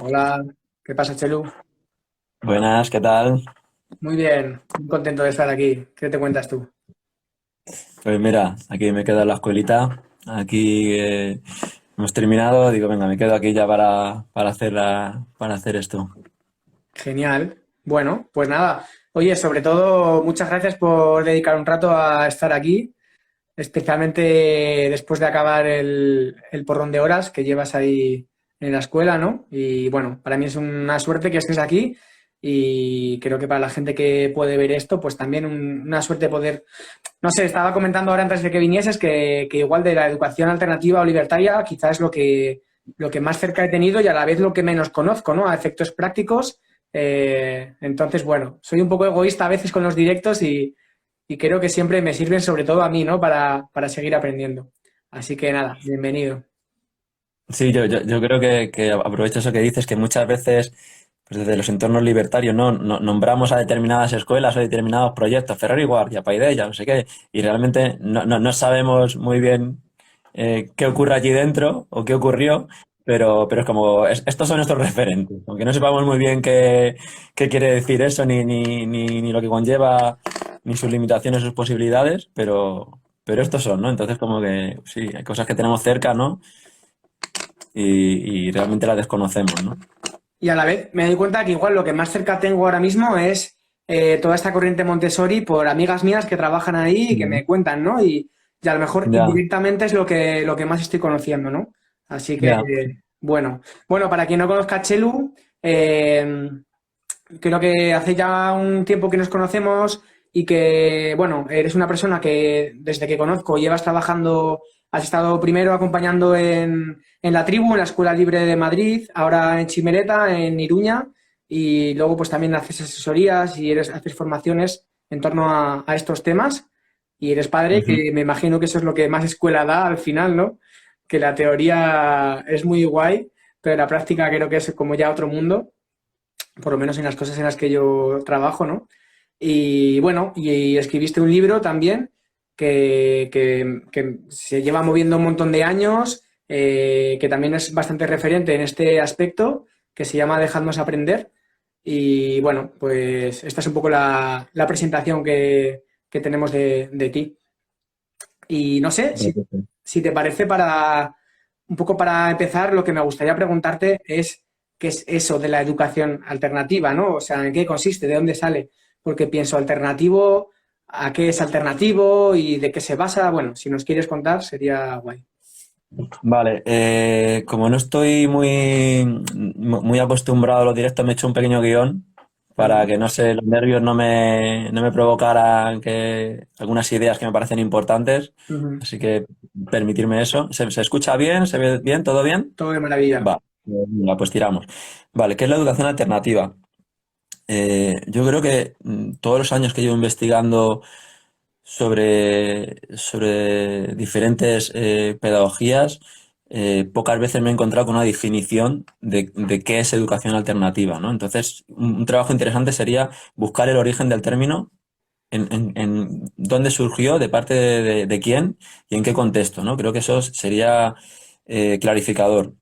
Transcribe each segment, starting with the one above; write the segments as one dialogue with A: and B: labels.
A: Hola, ¿qué pasa, Chelu?
B: Buenas, ¿qué tal?
A: Muy bien, muy contento de estar aquí. ¿Qué te cuentas tú?
B: Pues mira, aquí me quedo en la escuelita. Aquí hemos terminado. Digo, venga, me quedo aquí ya para hacer esto.
A: Genial. Bueno, pues nada. Oye, sobre todo, muchas gracias por dedicar un rato a estar aquí, especialmente después de acabar el porrón de horas que llevas ahí en la escuela, ¿no? Y bueno, para mí es una suerte que estés aquí y creo que para la gente que puede ver esto, pues también una suerte poder. No sé, estaba comentando ahora antes de que vinieses que igual de la educación alternativa o libertaria quizás es lo que más cerca he tenido y a la vez lo que menos conozco, ¿no? A efectos prácticos. Entonces, bueno, soy un poco egoísta a veces con los directos y creo que siempre me sirven sobre todo a mí, ¿no? Para seguir aprendiendo. Así que nada, bienvenido.
B: Sí, yo creo que aprovecho eso que dices, que muchas veces, pues desde los entornos libertarios, ¿no? Nombramos a determinadas escuelas o determinados proyectos, Ferrer y Guardia, Paideia, no sé qué, y realmente no sabemos muy bien qué ocurre allí dentro o qué ocurrió, pero es como, estos son nuestros referentes, aunque no sepamos muy bien qué quiere decir eso, ni lo que conlleva, ni sus limitaciones, sus posibilidades, pero estos son, ¿no? Entonces como que sí, hay cosas que tenemos cerca, ¿no? Y realmente la desconocemos, ¿no?
A: Y a la vez me doy cuenta que igual lo que más cerca tengo ahora mismo es toda esta corriente Montessori por amigas mías que trabajan ahí y que
B: Mm.
A: me cuentan, ¿no? Y a lo mejor
B: Ya,
A: indirectamente es lo que más estoy conociendo, ¿no? Así que,
B: ya.
A: bueno. Bueno, para quien no conozca a Chelu, creo que hace ya un tiempo que nos conocemos y que, bueno, eres una persona que desde que conozco llevas trabajando, has estado primero acompañando en la tribu, en la Escuela Libre de Madrid, ahora en Chimereta, en Iruña, y luego pues también haces asesorías y haces formaciones en torno a estos temas. Y eres padre,
B: Ujú.
A: que me imagino que eso es lo que más escuela da al final, ¿no? Que la teoría es muy guay, pero la práctica creo que es como ya otro mundo por lo menos en las cosas en las que yo trabajo, ¿no? Y bueno, y escribiste un libro también que se lleva moviendo un montón de años, que también es bastante referente en este aspecto, que se llama Dejadnos aprender. Y bueno, pues esta es un poco la presentación que tenemos de ti. Y no sé, si te parece, un poco para empezar, lo que me gustaría preguntarte es qué es eso de la educación alternativa, ¿no? O sea, ¿en qué consiste? ¿De dónde sale? Porque pienso alternativo, ¿a qué es alternativo y de qué se basa? Bueno, si nos quieres contar, sería guay.
B: Vale, como no estoy muy acostumbrado a los directos, me he hecho un pequeño guión para
A: Ujú,
B: que, no sé, los nervios no me provocaran algunas ideas que me parecen importantes.
A: ujú.
B: Así que permitirme eso. ¿Se escucha bien? ¿Se ve bien? ¿Todo bien?
A: Todo de maravilla.
B: Va, pues tiramos. Vale, ¿qué es la educación alternativa? Yo creo que todos los años que llevo investigando sobre diferentes pedagogías, pocas veces me he encontrado con una definición de qué es educación alternativa, ¿no? Entonces, un trabajo interesante sería buscar el origen del término, en dónde surgió, de parte de quién y en qué contexto, ¿no? Creo que eso sería clarificador,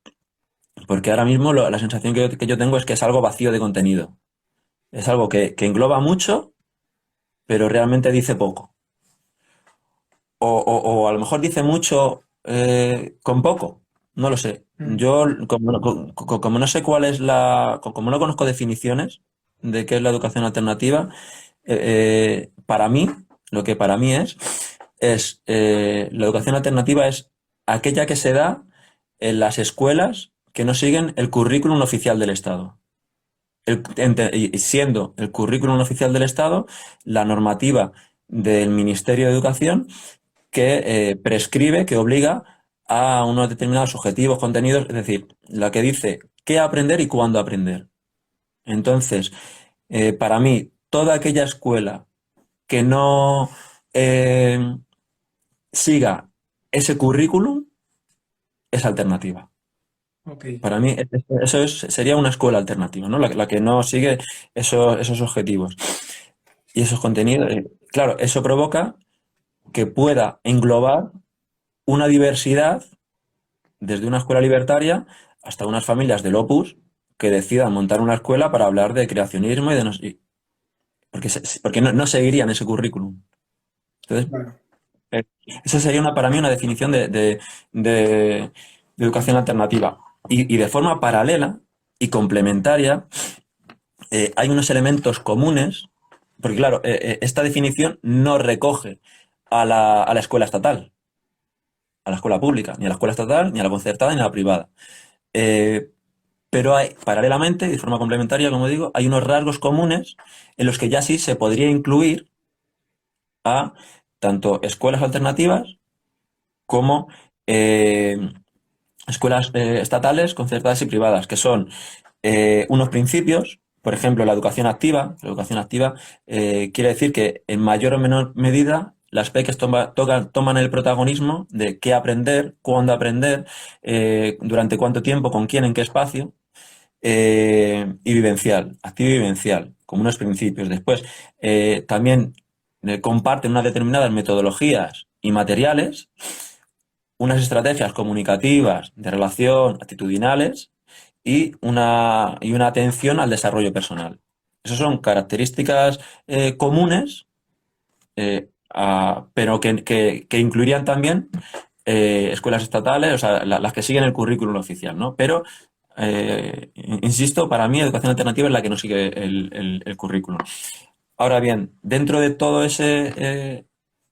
B: porque ahora mismo la sensación que yo tengo es que es algo vacío de contenido. Es algo que engloba mucho, pero realmente dice poco. O a lo mejor dice mucho con poco, no lo sé.
A: Mm.
B: Yo, como no sé cuál es como no conozco definiciones de qué es la educación alternativa, para mí, lo que para mí la educación alternativa es aquella que se da en las escuelas que no siguen el currículum oficial del Estado. Y siendo el currículum oficial del Estado la normativa del Ministerio de Educación que prescribe, que obliga a unos determinados objetivos, contenidos, es decir, la que dice qué aprender y cuándo aprender. Entonces, para mí, toda aquella escuela que no eh, siga ese currículum es alternativa.
A: Ok.
B: Para mí, sería una escuela alternativa, ¿no? La que no sigue esos objetivos y esos contenidos. Claro, eso provoca que pueda englobar una diversidad desde una escuela libertaria hasta unas familias del Opus, que decidan montar una escuela para hablar de creacionismo y de porque no seguirían ese currículum. Entonces,
A: Bueno,
B: eh, esa sería para mí una definición de educación alternativa. Y de forma paralela y complementaria, hay unos elementos comunes, porque claro, esta definición no recoge a la escuela estatal, a la escuela pública, ni a la escuela estatal, ni a la concertada, ni a la privada. Eh, pero hay, paralelamente, de forma complementaria, como digo, hay unos rasgos comunes en los que ya sí se podría incluir a tanto escuelas alternativas como escuelas estatales, concertadas y privadas, que son unos principios, por ejemplo, la educación activa. La educación activa quiere decir que en mayor o menor medida las peques toman el protagonismo de qué aprender, cuándo aprender, durante cuánto tiempo, con quién, en qué espacio, y vivencial, activo y vivencial, como unos principios. Después, también comparten unas determinadas metodologías y materiales, unas estrategias comunicativas de relación actitudinales y una atención al desarrollo personal. Esas son características comunes, pero que incluirían también escuelas estatales, o sea, las que siguen el currículum oficial, ¿no? Pero, insisto, para mí educación alternativa es la que no sigue el currículum. Ahora bien, dentro de todo ese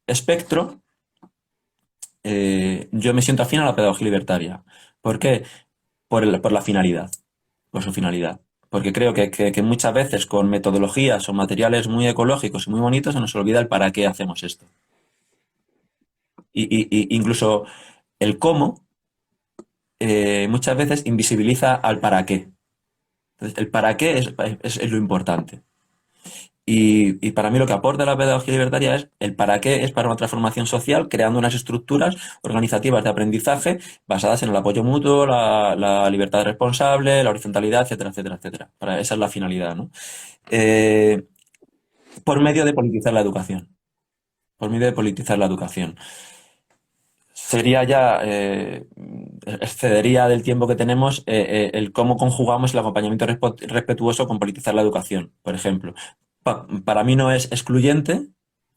B: espectro, yo me siento afín a la pedagogía libertaria. ¿Por qué? Por la finalidad, por su finalidad. Porque creo que muchas veces con metodologías o materiales muy ecológicos y muy bonitos se nos olvida el para qué hacemos esto. Incluso el cómo muchas veces invisibiliza al para qué. Entonces, el para qué es lo importante. Y para mí lo que aporta la pedagogía libertaria es el para qué es para una transformación social, creando unas estructuras organizativas de aprendizaje basadas en el apoyo mutuo, la libertad responsable, la horizontalidad, etcétera, etcétera, etcétera. Esa es la finalidad, ¿no? Eh, por medio de politizar la educación. Por medio de politizar la educación. Sería ya, excedería del tiempo que tenemos el cómo conjugamos el acompañamiento respetuoso con politizar la educación, por ejemplo. Para mí no es excluyente,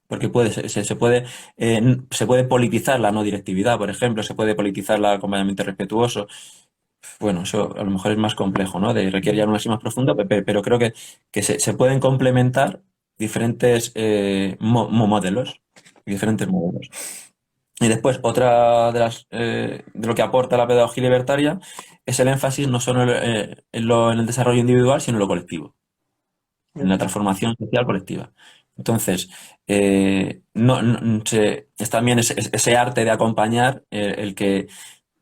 B: porque se puede politizar la no directividad, por ejemplo, se puede politizar el acompañamiento respetuoso. Bueno, eso a lo mejor es más complejo, ¿no? Requiere ya un análisis más profundo, pero creo que se pueden complementar diferentes modelos, diferentes modelos. Y después, otra de lo que aporta la pedagogía libertaria es el énfasis no solo en el desarrollo individual, sino en lo colectivo, en la transformación social colectiva. Entonces, es también ese arte de acompañar el que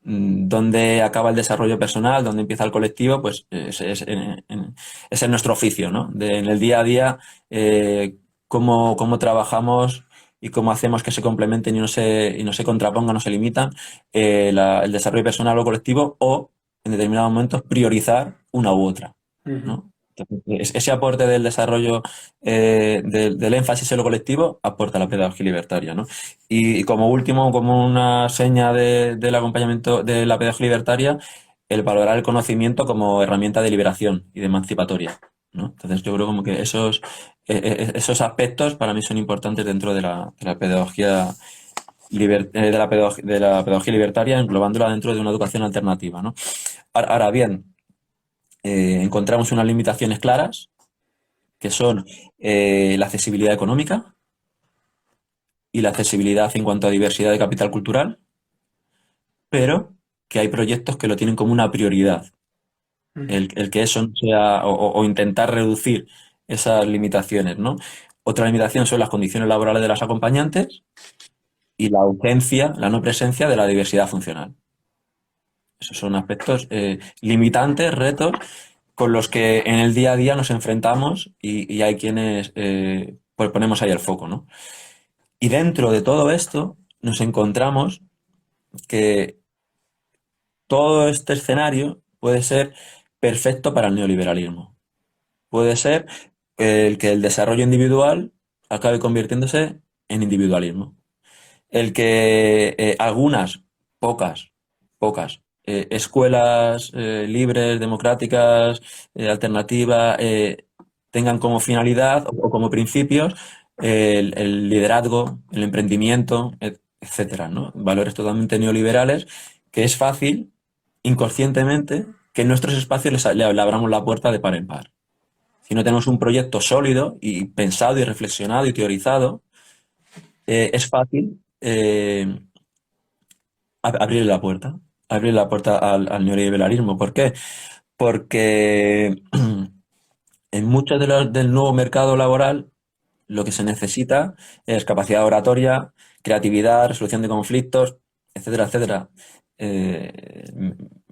B: dónde acaba el desarrollo personal, dónde empieza el colectivo, pues es en nuestro oficio, ¿no? En el día a día, cómo trabajamos y cómo hacemos que se complementen y no se contrapongan, no se limitan el desarrollo personal o colectivo, o en determinados momentos priorizar una u otra,
A: ujú.
B: ¿no? Entonces, ese aporte del desarrollo, del énfasis en lo colectivo, aporta la pedagogía libertaria, ¿no? Y como último, como una seña del acompañamiento de la pedagogía libertaria, el valorar el conocimiento como herramienta de liberación y de emancipatoria, ¿no? Entonces yo creo como que esos aspectos para mí son importantes dentro de la pedagogía de la pedagogía libertaria, englobándola dentro de una educación alternativa, ¿no? Ahora bien, encontramos unas limitaciones claras, que son la accesibilidad económica y la accesibilidad en cuanto a diversidad de capital cultural, pero que hay proyectos que lo tienen como una prioridad.
A: Ujú.
B: El que eso no sea, o intentar reducir esas limitaciones, ¿no? Otra limitación son las condiciones laborales de las acompañantes y la ausencia, la no presencia de la diversidad funcional. Esos son aspectos limitantes, retos, con los que en el día a día nos enfrentamos y hay quienes pues ponemos ahí el foco, ¿no? Y dentro de todo esto nos encontramos que todo este escenario puede ser perfecto para el neoliberalismo. Puede ser el que el desarrollo individual acabe convirtiéndose en individualismo. El que algunas, pocas escuelas libres, democráticas, alternativas, tengan como finalidad o como principios el liderazgo, el emprendimiento, etcétera, ¿no? Valores totalmente neoliberales que es fácil, inconscientemente, que en nuestros espacios le abramos la puerta de par en par. Si no tenemos un proyecto sólido y pensado y reflexionado y teorizado, es fácil abrir la puerta al neoliberalismo. ¿Por qué? Porque en mucho del nuevo mercado laboral lo que se necesita es capacidad oratoria, creatividad, resolución de conflictos, etcétera, etcétera.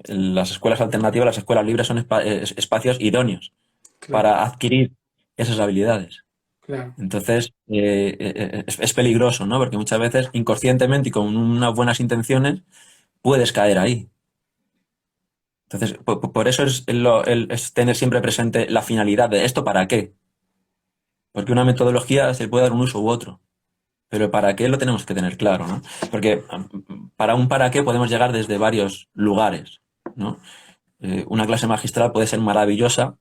B: Las escuelas alternativas, las escuelas libres son espacios idóneos
A: claro,
B: para adquirir esas habilidades.
A: claro.
B: Entonces, es peligroso, ¿no? Porque muchas veces, inconscientemente y con unas buenas intenciones, puedes caer ahí. Entonces, por eso es tener siempre presente la finalidad de esto para qué. Porque una metodología se puede dar un uso u otro, pero para qué lo tenemos que tener claro, ¿no? Porque para un para qué podemos llegar desde varios lugares, ¿no? Una clase magistral puede ser maravillosa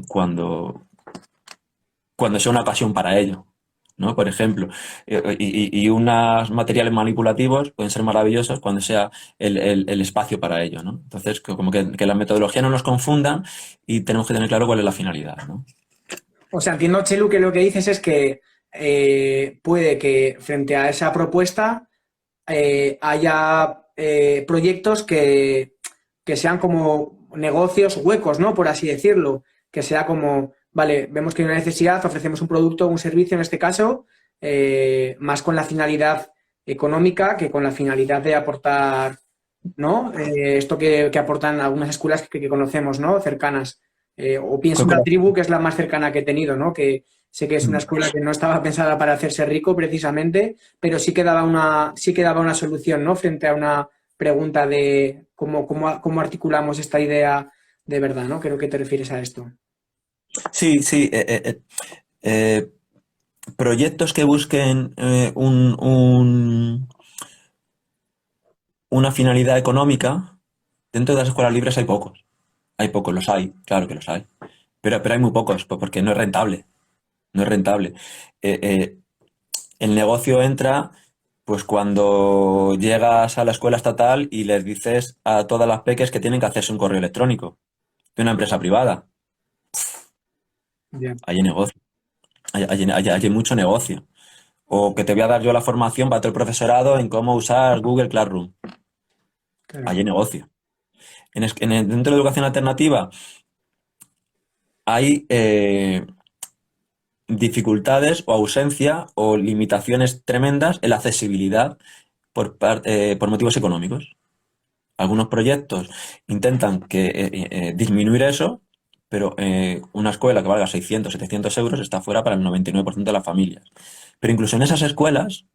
B: cuando, cuando sea una ocasión para ello, ¿no? Por ejemplo, y unos materiales manipulativos pueden ser maravillosos cuando sea el espacio para ello, ¿no? Entonces, como que la metodología no nos confundan y tenemos que tener claro cuál es la finalidad, ¿no?
A: O sea, entiendo, Chelu, que lo que dices es que puede que frente a esa propuesta haya proyectos que sean como negocios huecos, ¿no? Por así decirlo. Que sea como, vale, vemos que hay una necesidad, ofrecemos un producto o un servicio en este caso, más con la finalidad económica que con la finalidad de aportar, ¿no? Esto que aportan algunas escuelas que conocemos, ¿no? Cercanas. O pienso en la tribu, que es la más cercana que he tenido, ¿no? Que sé que es una escuela que no estaba pensada para hacerse rico precisamente, pero sí que daba una solución, ¿no? Frente a una pregunta de cómo articulamos esta idea de verdad, ¿no? Creo que te refieres a esto.
B: Sí, sí. Eh, proyectos que busquen una finalidad económica, dentro de las escuelas libres hay pocos. Hay pocos, los hay, claro que los hay. Pero hay muy pocos, porque no es rentable. No es rentable. Eh, eh, el negocio entra pues cuando llegas a la escuela estatal y les dices a todas las peques que tienen que hacerse un correo electrónico de una empresa privada.
A: Ya,
B: Hay negocio, hay mucho negocio. O que te voy a dar yo la formación para todo el profesorado en cómo usar Google Classroom.
A: claro.
B: Hay negocio. Dentro de educación alternativa hay dificultades o ausencia o limitaciones tremendas en la accesibilidad por motivos económicos. Algunos proyectos intentan disminuir eso, pero una escuela que valga 600, 700 euros está fuera para el 99% de las familias. Pero incluso en esas escuelas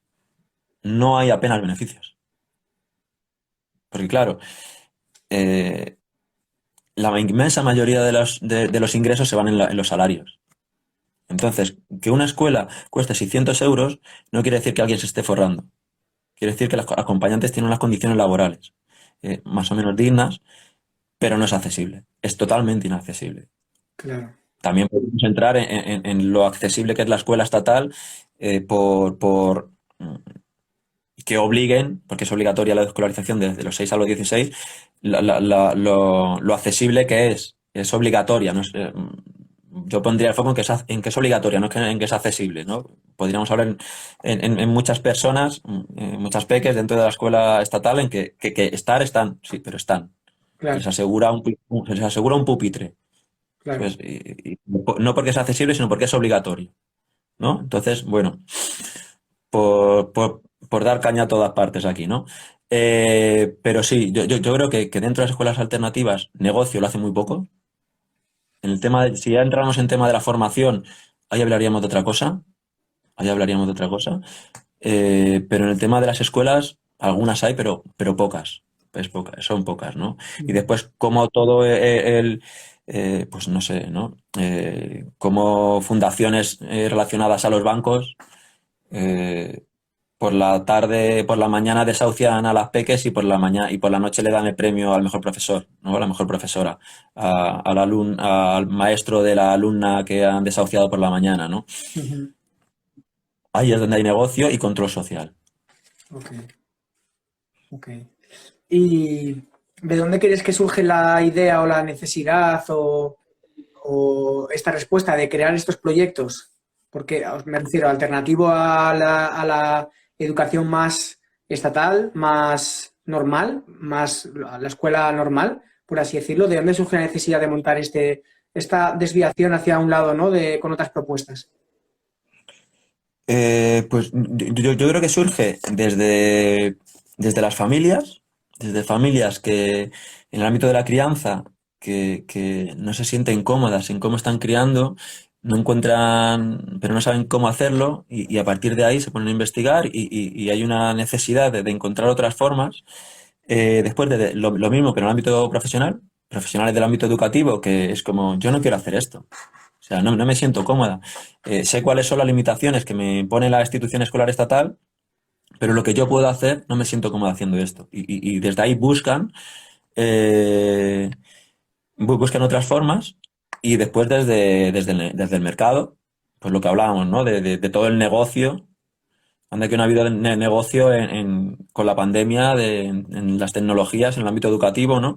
B: no hay apenas beneficios. Porque claro, eh, la inmensa mayoría de los ingresos se van en los salarios. Entonces, que una escuela cueste 600 euros no quiere decir que alguien se esté forrando. Quiere decir que las acompañantes tienen unas condiciones laborales más o menos dignas, pero no es accesible. Es totalmente inaccesible.
A: Claro.
B: También podemos entrar en lo accesible que es la escuela estatal por que obliguen, porque es obligatoria la escolarización desde los 6 a los 16, lo accesible que es. Es obligatoria. No es, yo pondría el foco en que es obligatoria, no en que es accesible, ¿no? Podríamos hablar en muchas personas, muchas peques dentro de la escuela estatal en que están, sí, pero están. Se les
A: Claro,
B: asegura se les asegura un pupitre.
A: claro.
B: Pues, no porque es accesible, sino porque es obligatorio, ¿no? Entonces, bueno, por dar caña a todas partes aquí, ¿no? Pero sí, yo creo que dentro de las escuelas alternativas, negocio lo hace muy poco. En el tema si ya entramos en tema de la formación, ahí hablaríamos de otra cosa. Ahí hablaríamos de otra cosa. Pero en el tema de las escuelas, algunas hay, pero pocas. Son pocas, ¿no? Y después, como todo pues no sé, ¿no? Como fundaciones relacionadas a los bancos, eh, por la tarde, por la mañana desahucian a las peques y por la mañana y por la noche le dan el premio al mejor profesor, ¿no? A la mejor profesora, al maestro de la alumna que han desahuciado por la mañana, ¿no?
A: Ujú.
B: Ahí es donde hay negocio y control social.
A: Ok, ok. ¿Y de dónde crees que surge la idea o la necesidad o esta respuesta de crear estos proyectos? Porque me refiero alternativo a la educación más estatal, más normal, más a la escuela normal, por así decirlo. ¿De dónde surge la necesidad de montar esta desviación hacia un lado, ¿no? Con otras propuestas.
B: Pues yo creo que surge desde las familias, desde familias que en el ámbito de la crianza, que no se sienten cómodas en cómo están criando, no encuentran, pero no saben cómo hacerlo, y a partir de ahí se ponen a investigar y hay una necesidad de encontrar otras formas. Después de lo mismo, pero en el ámbito profesional, profesionales del ámbito educativo, que es como, yo no quiero hacer esto. O sea, no me siento cómoda. Sé cuáles son las limitaciones que me impone la institución escolar estatal, pero lo que yo puedo hacer, no me siento cómoda haciendo esto. Y desde ahí eh, buscan otras formas, y después desde el mercado, pues lo que hablábamos, ¿no? De todo el negocio. Anda que no ha habido negocio con la pandemia en las tecnologías, en el ámbito educativo, ¿no?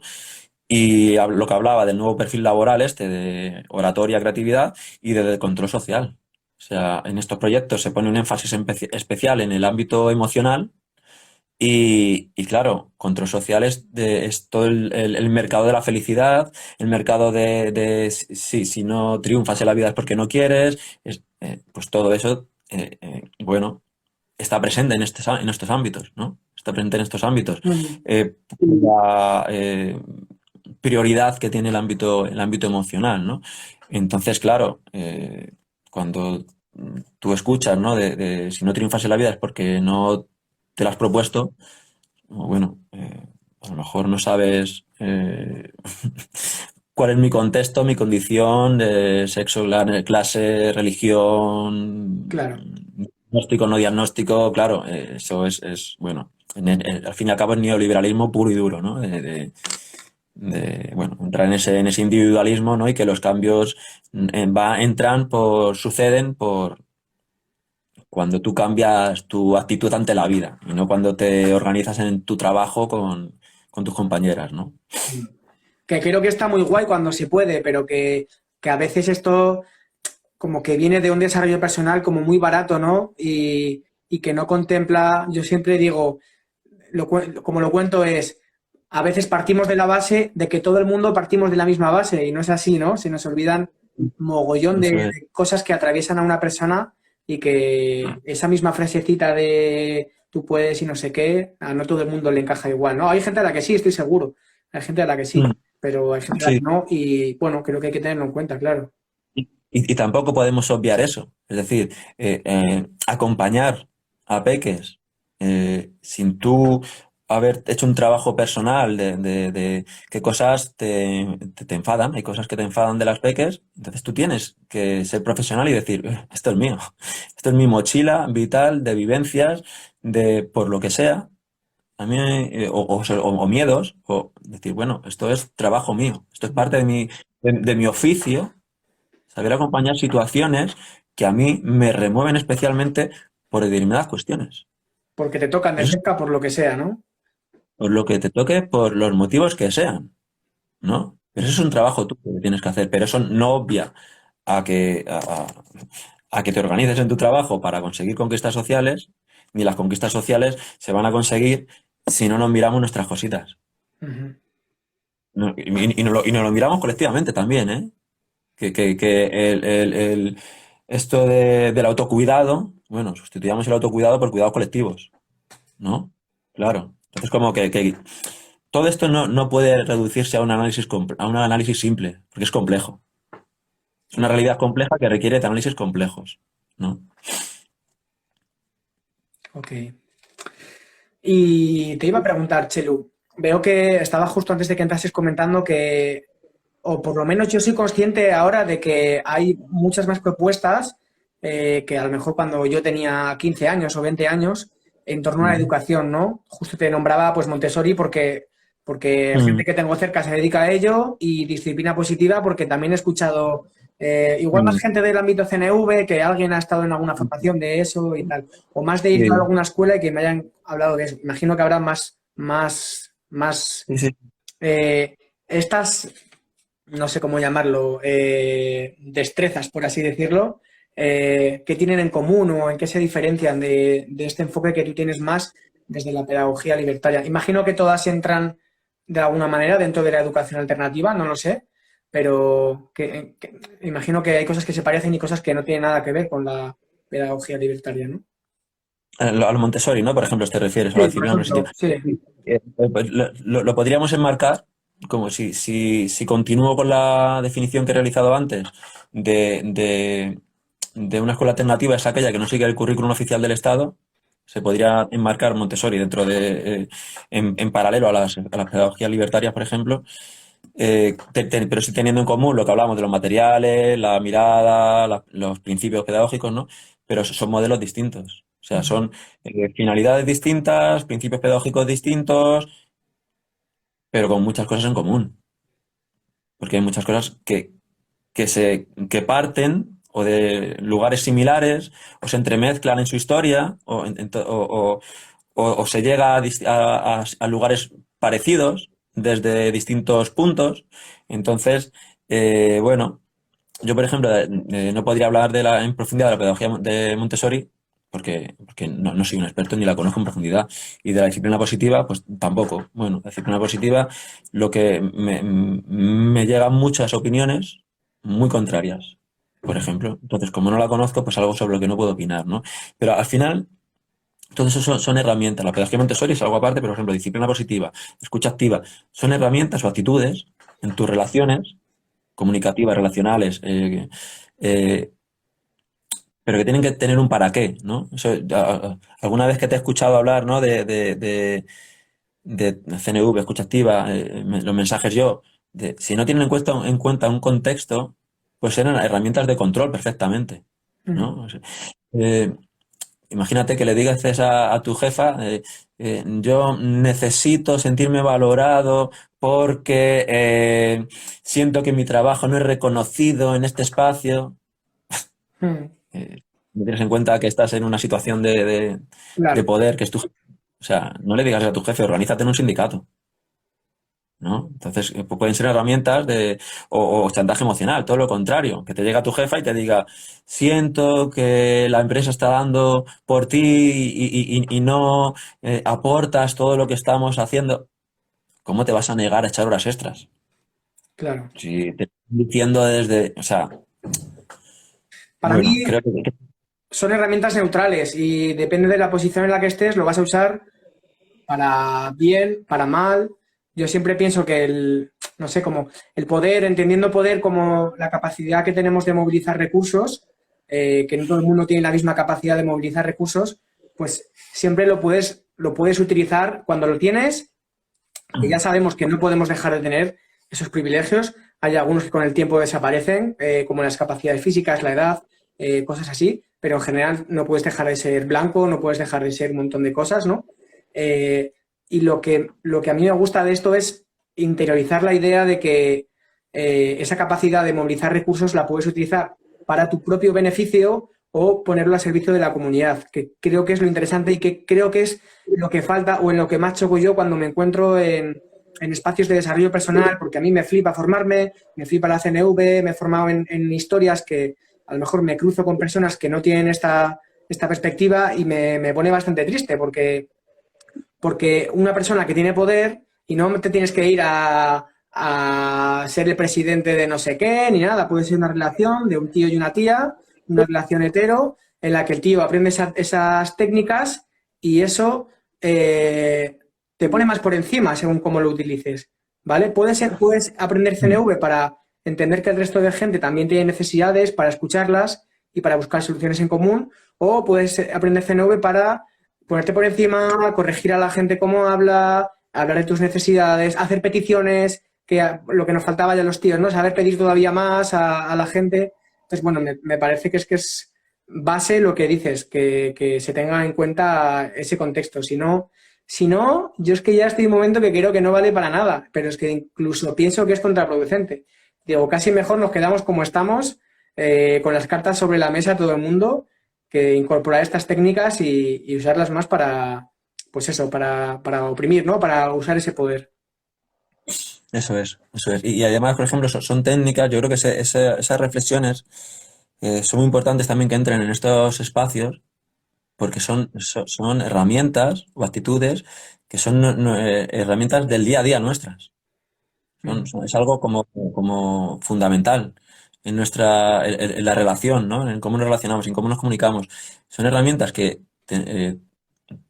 B: Y lo que hablaba del nuevo perfil laboral de oratoria, creatividad y de control social. O sea, en estos proyectos se pone un énfasis especial en el ámbito emocional y claro, control social es todo el mercado de la felicidad, el mercado si no triunfas en la vida es porque no quieres, pues todo eso, bueno, está presente en estos ámbitos, ¿no? Está presente en estos ámbitos.
A: Ujú.
B: La prioridad que tiene el ámbito emocional, ¿no? Entonces, claro, cuando tú escuchas, ¿no? De si no triunfas en la vida es porque no te lo has propuesto, o bueno, a lo mejor no sabes cuál es mi contexto, mi condición de sexo, clase, religión,
A: Claro.
B: diagnóstico, no diagnóstico, claro, eso es, bueno, al fin y al cabo es neoliberalismo puro y duro, ¿no? Bueno, entrar en ese individualismo, ¿no? Y que los cambios suceden por cuando tú cambias tu actitud ante la vida y no cuando te organizas en tu trabajo con tus compañeras, ¿no?
A: Que creo que está muy guay cuando se puede, pero que a veces esto como que viene de un desarrollo personal como muy barato, ¿no? Y que no contempla, yo siempre digo, como lo cuento es, a veces partimos de la base de que todo el mundo partimos de la misma base y no es así, ¿no? Se nos olvidan mogollón
B: Eso es.
A: de cosas que atraviesan a una persona y que esa misma frasecita de tú puedes y no sé qué, a no todo el mundo le encaja igual, ¿no? Hay gente a la que sí, estoy seguro, hay gente a la que sí,
B: Mm,
A: pero hay gente a la que
B: sí.
A: no y bueno, creo que hay que tenerlo en cuenta, claro.
B: Y tampoco podemos obviar eso. Es decir, acompañar a peques sin tú haber hecho un trabajo personal de qué cosas te enfadan. Hay cosas que te enfadan de las peques. Entonces tú tienes que ser profesional y decir, esto es mío. Esto es mi mochila vital de vivencias, por lo que sea. A mí, o miedos, o decir, bueno, esto es trabajo mío. Esto es parte de mi oficio, saber acompañar situaciones que a mí me remueven especialmente por determinadas cuestiones.
A: Porque te tocan de
B: Eso es
A: cerca por lo que sea, ¿no?
B: por lo que te toque, por los motivos que sean, ¿no? Pero eso es un trabajo tú que tienes que hacer, pero eso no obvia a a que te organices en tu trabajo para conseguir conquistas sociales, ni las conquistas sociales se van a conseguir si no nos miramos nuestras cositas.
A: Ujú.
B: Y nos lo miramos colectivamente también, ¿eh? Que esto del autocuidado, bueno, sustituyamos el autocuidado por cuidados colectivos, ¿no? Claro. Entonces, como que todo esto no puede reducirse a un a un análisis simple, porque es complejo. Es una realidad compleja que requiere de análisis complejos, ¿no?
A: Ok. Y te iba a preguntar, Chelu, veo que estaba justo antes de que entrases comentando que, o por lo menos yo soy consciente ahora de que hay muchas más propuestas que a lo mejor cuando yo tenía 15 años o 20 años en torno a la educación, ¿no? Justo te nombraba pues Montessori porque gente que tengo cerca se dedica a ello y disciplina positiva porque también he escuchado igual más gente del ámbito CNV que alguien ha estado en alguna formación de eso y tal, o más de ir a
B: Sí,
A: alguna escuela y que me hayan hablado de eso. Imagino que habrá más
B: sí, sí.
A: estas, no sé cómo llamarlo, destrezas, por así decirlo, que tienen en común o en qué se diferencian de este enfoque que tú tienes más desde la pedagogía libertaria. Imagino que todas entran de alguna manera dentro de la educación alternativa, no lo sé, pero imagino que hay cosas que se parecen y cosas que no tienen nada que ver con la pedagogía libertaria, ¿no?
B: Al Montessori, ¿no? Por ejemplo, te refieres a la
A: Sí, por
B: disciplina positiva.
A: ejemplo, sí.
B: Pues lo podríamos enmarcar como si continúo con la definición que he realizado antes de, de, de una escuela alternativa, es aquella que no sigue el currículum oficial del Estado. Se podría enmarcar Montessori dentro en paralelo a las pedagogías libertarias, por ejemplo, pero sí teniendo en común lo que hablamos de los materiales, la mirada, los principios pedagógicos, ¿no? Pero son modelos distintos. O sea, son finalidades distintas, principios pedagógicos distintos, pero con muchas cosas en común. Porque hay muchas cosas que parten o de lugares similares o se entremezclan en su historia o se llega a lugares parecidos desde distintos puntos. Entonces, bueno, yo, por ejemplo, no podría hablar en profundidad de la pedagogía de Montessori porque no soy un experto ni la conozco en profundidad. Y de la disciplina positiva, pues tampoco. Bueno, la disciplina positiva, lo que me llegan muchas opiniones muy contrarias, por ejemplo. Entonces, como no la conozco, pues algo sobre lo que no puedo opinar, ¿no? Pero al final, todo eso son herramientas. La pedagogía Montessori es algo aparte, pero, por ejemplo, disciplina positiva, escucha activa, son herramientas o actitudes en tus relaciones comunicativas, relacionales, eh, pero que tienen que tener un para qué, ¿no? Alguna vez que te he escuchado hablar, ¿no? De CNV, escucha activa, los mensajes yo, si no tienen en cuenta un contexto, pues eran herramientas de control perfectamente, ¿no? O sea, eh, imagínate que le digas a tu jefa, yo necesito sentirme valorado porque siento que mi trabajo no es reconocido en este espacio. No tienes en cuenta que estás en una situación de
A: Claro.
B: poder, que es tu jefe. O sea, no le digas a tu jefe, organízate en un sindicato, ¿no? Entonces, pueden ser herramientas o chantaje emocional, todo lo contrario, que te llega tu jefa y te diga, siento que la empresa está dando por ti y no aportas todo lo que estamos haciendo. ¿Cómo te vas a negar a echar horas extras?
A: Claro.
B: Si te estoy diciendo o sea,
A: Para
B: bueno,
A: mí
B: creo que
A: son herramientas neutrales y depende de la posición en la que estés, lo vas a usar para bien, para mal. Yo siempre pienso que no sé, como el poder, entendiendo poder como la capacidad que tenemos de movilizar recursos, que no todo el mundo tiene la misma capacidad de movilizar recursos, pues siempre lo puedes utilizar cuando lo tienes, que ya sabemos que no podemos dejar de tener esos privilegios. Hay algunos que con el tiempo desaparecen, como las capacidades físicas, la edad, cosas así, pero en general no puedes dejar de ser blanco, no puedes dejar de ser un montón de cosas, ¿no? Eh, y lo que a mí me gusta de esto es interiorizar la idea de que esa capacidad de movilizar recursos la puedes utilizar para tu propio beneficio o ponerlo al servicio de la comunidad, que creo que es lo interesante y que creo que es lo que falta o en lo que más choco yo cuando me encuentro en espacios de desarrollo personal, porque a mí me flipa formarme, me flipa la CNV, me he formado en historias que a lo mejor me cruzo con personas que no tienen esta perspectiva y me pone bastante triste porque una persona que tiene poder y no te tienes que ir a ser el presidente de no sé qué ni nada, puede ser una relación de un tío y una tía, una relación hetero en la que el tío aprende esas técnicas y eso te pone más por encima según cómo lo utilices, ¿vale? Puedes aprender CNV para entender que el resto de gente también tiene necesidades, para escucharlas y para buscar soluciones en común, o puedes aprender CNV para ponerte por encima, corregir a la gente cómo habla, hablar de tus necesidades, hacer peticiones, lo que nos faltaba ya a los tíos, ¿no? Saber pedir todavía más a la gente. Entonces, bueno, me parece que es base lo que dices, que se tenga en cuenta ese contexto. Si no, yo es que ya estoy en un momento que creo que no vale para nada, pero es que incluso pienso que es contraproducente. Digo, casi mejor nos quedamos como estamos, con las cartas sobre la mesa todo el mundo, que incorporar estas técnicas y usarlas más para, pues eso, para oprimir, ¿no? Para usar ese poder.
B: Eso es, eso es. Y además, por ejemplo, son técnicas, yo creo que esas reflexiones son muy importantes también que entren en estos espacios porque son herramientas o actitudes que son herramientas del día a día nuestras.
A: Ujú.
B: Es algo como fundamental en la relación, ¿no? En cómo nos relacionamos, en cómo nos comunicamos. Son herramientas que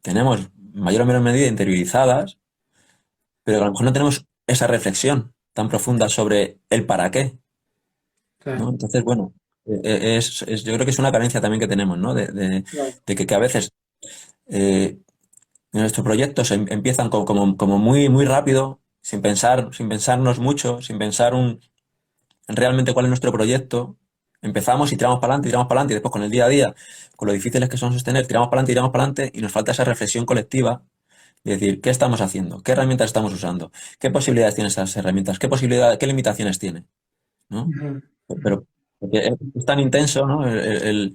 B: tenemos mayor o menor medida interiorizadas, pero que a lo mejor no tenemos esa reflexión tan profunda sobre el para qué, ¿no?
A: Claro,
B: Entonces, bueno, yo creo que es una carencia también que tenemos, ¿no?
A: claro.
B: De que a veces eh, nuestros proyectos empiezan como muy, muy rápido, sin pensarnos mucho, sin pensar realmente cuál es nuestro proyecto. Empezamos y tiramos para adelante, y después con el día a día, con lo difíciles que son sostener, tiramos para adelante, y nos falta esa reflexión colectiva de decir, ¿qué estamos haciendo? ¿Qué herramientas estamos usando? ¿Qué posibilidades tienen esas herramientas? ¿Qué limitaciones tiene? ¿No?
A: Ujú.
B: Pero porque es tan intenso, ¿no? El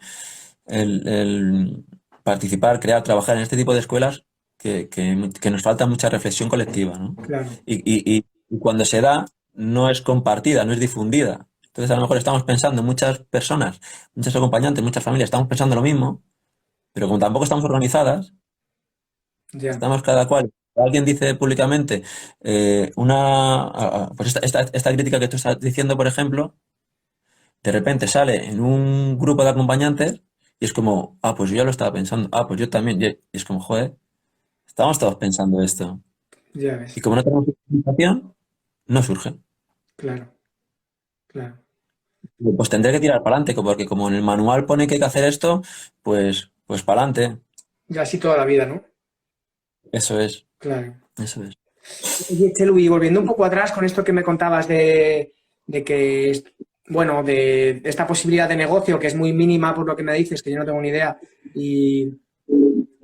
B: participar, crear, trabajar en este tipo de escuelas que nos falta mucha reflexión colectiva, ¿no?
A: Claro.
B: Y cuando se da, no es compartida, no es difundida. Entonces, a lo mejor estamos pensando, muchas personas, muchos acompañantes, muchas familias, estamos pensando lo mismo, pero como tampoco estamos organizadas,
A: Ya.
B: estamos cada cual. Alguien dice públicamente pues esta crítica que tú estás diciendo, por ejemplo, de repente sale en un grupo de acompañantes y es como, pues yo ya lo estaba pensando, pues yo también. Y es como, joder, estamos todos pensando esto.
A: Ya
B: Y
A: ves.
B: como no tenemos información, no surge.
A: Claro, claro.
B: Pues tendré que tirar para adelante, porque como en el manual pone que hay que hacer esto, pues para adelante.
A: Y así toda la vida, ¿no?
B: Eso es,
A: Claro.
B: eso es.
A: Oye, Chelu, y volviendo un poco atrás con esto que me contabas de que, bueno, de esta posibilidad de negocio que es muy mínima por lo que me dices, que yo no tengo ni idea, y,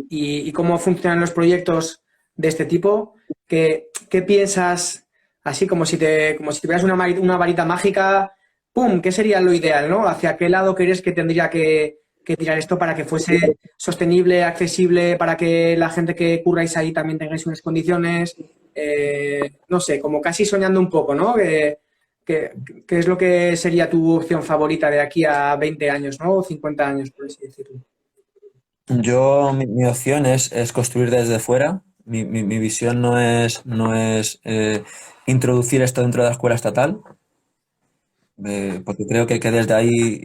A: y cómo funcionan los proyectos de este tipo, ¿qué piensas, así como si tuvieras una varita mágica, ¡pum!, ¿qué sería lo ideal, ¿no? ¿Hacia qué lado crees que tendría que tirar esto para que fuese sostenible, accesible, para que la gente que curráis ahí también tengáis unas condiciones? No sé, como casi soñando un poco, ¿no? ¿Qué es lo que sería tu opción favorita de aquí a 20 años, ¿no? O 50 años, por así decirlo.
B: Mi opción es construir desde fuera. Mi visión no es introducir esto dentro de la escuela estatal, porque creo que desde ahí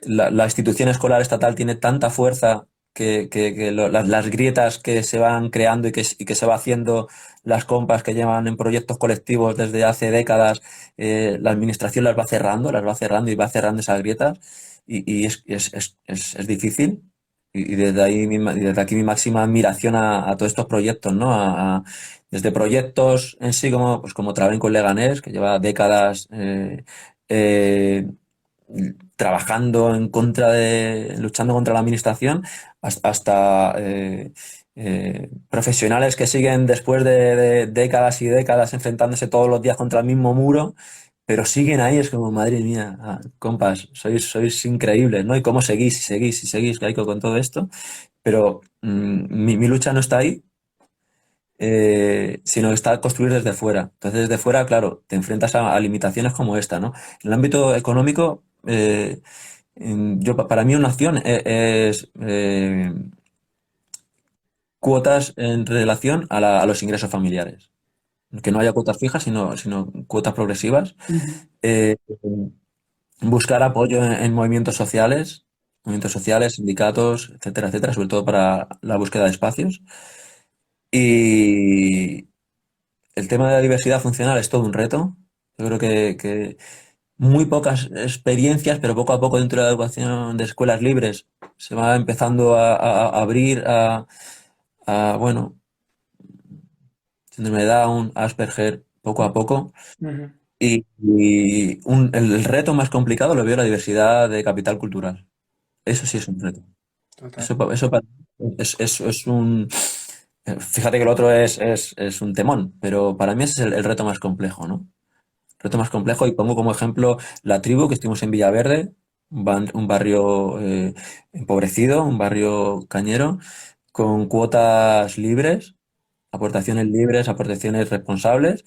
B: la institución escolar estatal tiene tanta fuerza que las grietas que se van creando y que se va haciendo, las compas que llevan en proyectos colectivos desde hace décadas, la administración las va cerrando y va cerrando esas grietas y es difícil. Y desde aquí mi máxima admiración a todos estos proyectos, ¿no? Desde proyectos en sí como Trabenco en Leganés, que lleva décadas eh, trabajando luchando contra la administración, hasta profesionales que siguen después de décadas y décadas enfrentándose todos los días contra el mismo muro, pero siguen ahí, es como, madre mía, compas, sois increíbles, ¿no? Y cómo seguís, Gaico, con todo esto, pero mi lucha no está ahí, sino que está a construir desde fuera. Entonces, desde fuera, claro, te enfrentas a limitaciones como esta, ¿no? En el ámbito económico, para mí una opción es, cuotas en relación a los ingresos familiares. Que no haya cuotas fijas, sino cuotas progresivas.
A: Ujú.
B: Eh, Buscar apoyo en movimientos sociales, sindicatos, etcétera, etcétera, sobre todo para la búsqueda de espacios. Y el tema de la diversidad funcional es todo un reto. Yo creo que muy pocas experiencias, pero poco a poco dentro de la educación de escuelas libres se va empezando a abrir bueno, síndrome de Down, Asperger, poco a poco.
A: Ujú.
B: El reto más complicado lo veo la diversidad de capital cultural. eso sí es un reto.
A: Total.
B: Eso es un... Fíjate que el otro es un temón, pero para mí ese es el reto más complejo, ¿no? Reto más complejo y pongo como ejemplo la tribu que estuvimos en Villaverde, un barrio empobrecido, un barrio cañero, con cuotas libres, aportaciones libres, aportaciones responsables,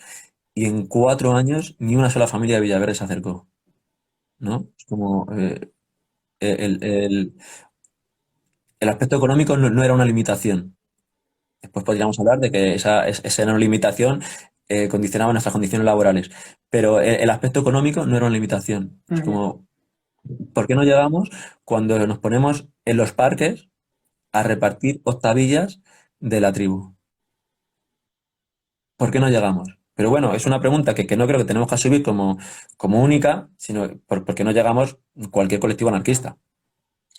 B: y en 4 años ni una sola familia de Villaverde se acercó, ¿no? Es como el, el- el aspecto económico no era una limitación. Después podríamos hablar de que esa era una limitación, condicionaba nuestras condiciones laborales, pero el aspecto económico no era una limitación. Es
A: Ujú.
B: como, ¿por qué no llegamos cuando nos ponemos en los parques a repartir octavillas de la tribu? ¿Por qué no llegamos? Pero bueno, es una pregunta que no creo que tenemos que asumir como única, sino por qué no llegamos cualquier colectivo anarquista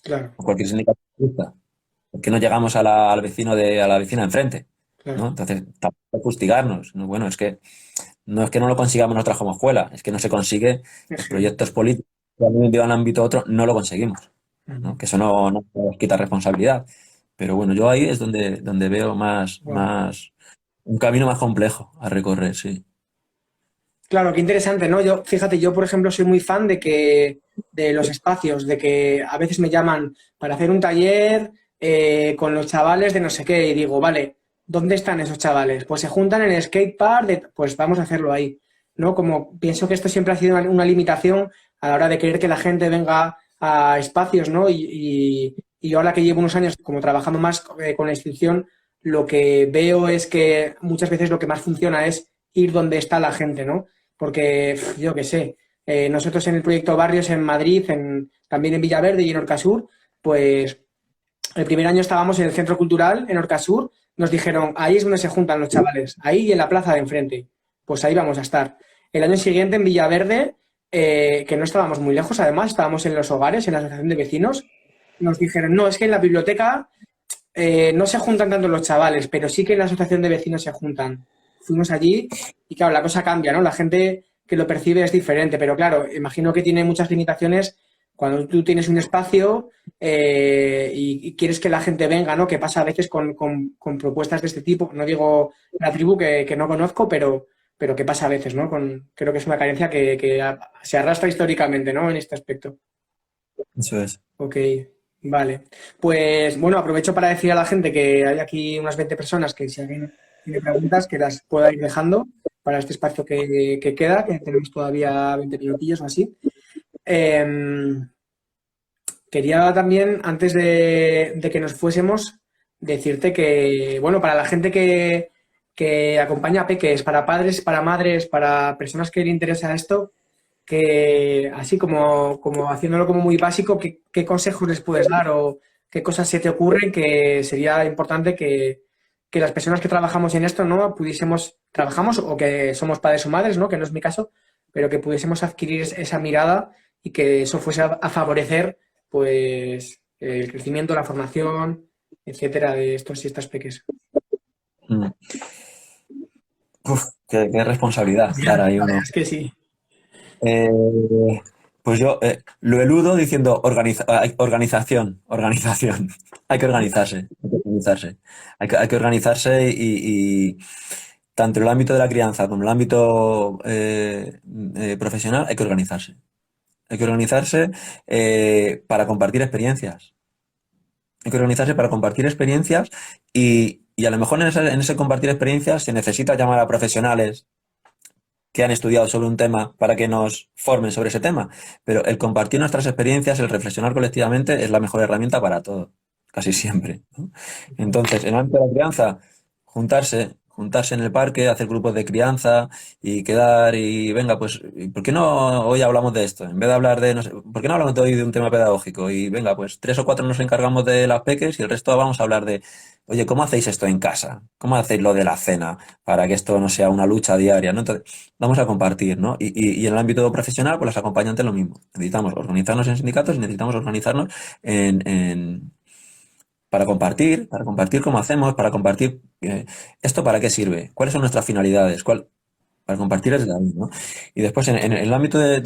A: Claro,
B: o cualquier sindicato anarquista. ¿Por qué no llegamos al vecino a la vecina de enfrente? ¿No?
A: claro.
B: Entonces, tampoco fustigarnos, ¿no? Bueno, es que no lo consigamos nosotros como escuela, es que no se consigue en proyectos políticos de un ámbito a otro, no lo conseguimos,
A: Ujú.
B: ¿no? Que eso no nos quita responsabilidad. Pero bueno, yo ahí es donde veo
A: Wow.
B: un camino más complejo a recorrer, sí.
A: Claro, qué interesante, ¿no? Yo, fíjate, yo, por ejemplo, soy muy fan de los espacios, de que a veces me llaman para hacer un taller con los chavales de no sé qué, y digo, vale, ¿dónde están esos chavales? Pues se juntan en el skate park, pues vamos a hacerlo ahí, ¿no? Como pienso que esto siempre ha sido una limitación a la hora de querer que la gente venga a espacios, ¿no? Y ahora que llevo unos años como trabajando más con la institución, lo que veo es que muchas veces lo que más funciona es ir donde está la gente, ¿no? Porque yo qué sé, nosotros en el proyecto Barrios en Madrid, también en Villaverde y en Orcasur, pues el primer año estábamos en el Centro Cultural en Orcasur, nos dijeron, ahí es donde se juntan los chavales, ahí y en la plaza de enfrente, pues ahí vamos a estar. El año siguiente en Villaverde, que no estábamos muy lejos, además, estábamos en los hogares, en la asociación de vecinos, nos dijeron, no, es que en la biblioteca no se juntan tanto los chavales, pero sí que en la asociación de vecinos se juntan. Fuimos allí y claro, la cosa cambia, ¿no? La gente que lo percibe es diferente, pero claro, imagino que tiene muchas limitaciones cuando tú tienes un espacio y quieres que la gente venga, ¿no? Que pasa a veces con propuestas de este tipo. No digo la tribu que no conozco, pero que pasa a veces, ¿no? Creo que es una carencia que se arrastra históricamente, ¿no? En este aspecto.
B: Eso es.
A: Ok, vale. Pues bueno, aprovecho para decir a la gente que hay aquí unas 20 personas que si alguien tiene preguntas que las pueda ir dejando para este espacio que queda, que tenemos todavía 20 minutillos o así. Em, Quería también, antes de que nos fuésemos, decirte que, bueno, para la gente que acompaña a peques, para padres, para madres, para personas que le interesa esto, que así como haciéndolo como muy básico, ¿qué consejos les puedes dar o qué cosas se te ocurren que sería importante que las personas que trabajamos en esto, ¿no? Pudiésemos, trabajamos o que somos padres o madres, ¿no? Que no es mi caso, pero que pudiésemos adquirir esa mirada y que eso fuese a favorecer, pues, el crecimiento, la formación, etcétera, de estos y estas peques.
B: Mm. Uf, qué responsabilidad
A: Ya,
B: dar ahí
A: la verdad
B: uno.
A: es que sí.
B: Eh, pues yo lo eludo diciendo organización. Hay que organizarse, hay que organizarse. Hay que organizarse y tanto en el ámbito de la crianza como en el ámbito profesional hay que organizarse. Hay que organizarse para compartir experiencias. Hay que organizarse para compartir experiencias y a lo mejor en ese compartir experiencias se necesita llamar a profesionales que han estudiado sobre un tema para que nos formen sobre ese tema. Pero el compartir nuestras experiencias, el reflexionar colectivamente es la mejor herramienta para todo, casi siempre, ¿no? Entonces, en el ámbito de la crianza, juntarse en el parque, hacer grupos de crianza y quedar y venga, pues, ¿por qué no hoy hablamos de esto? En vez de hablar de, no sé, ¿por qué no hablamos de hoy de un tema pedagógico? Y venga, pues 3 o 4 nos encargamos de las peques y el resto vamos a hablar de, oye, ¿cómo hacéis esto en casa? ¿Cómo hacéis lo de la cena para que esto no sea una lucha diaria, ¿no? Entonces, vamos a compartir, ¿no? Y en el ámbito profesional, pues las acompañantes lo mismo. Necesitamos organizarnos en sindicatos y necesitamos organizarnos en, en- para compartir cómo hacemos, para compartir esto para qué sirve, cuáles son nuestras finalidades, para compartir desde ahí, ¿no? Y después en el ámbito de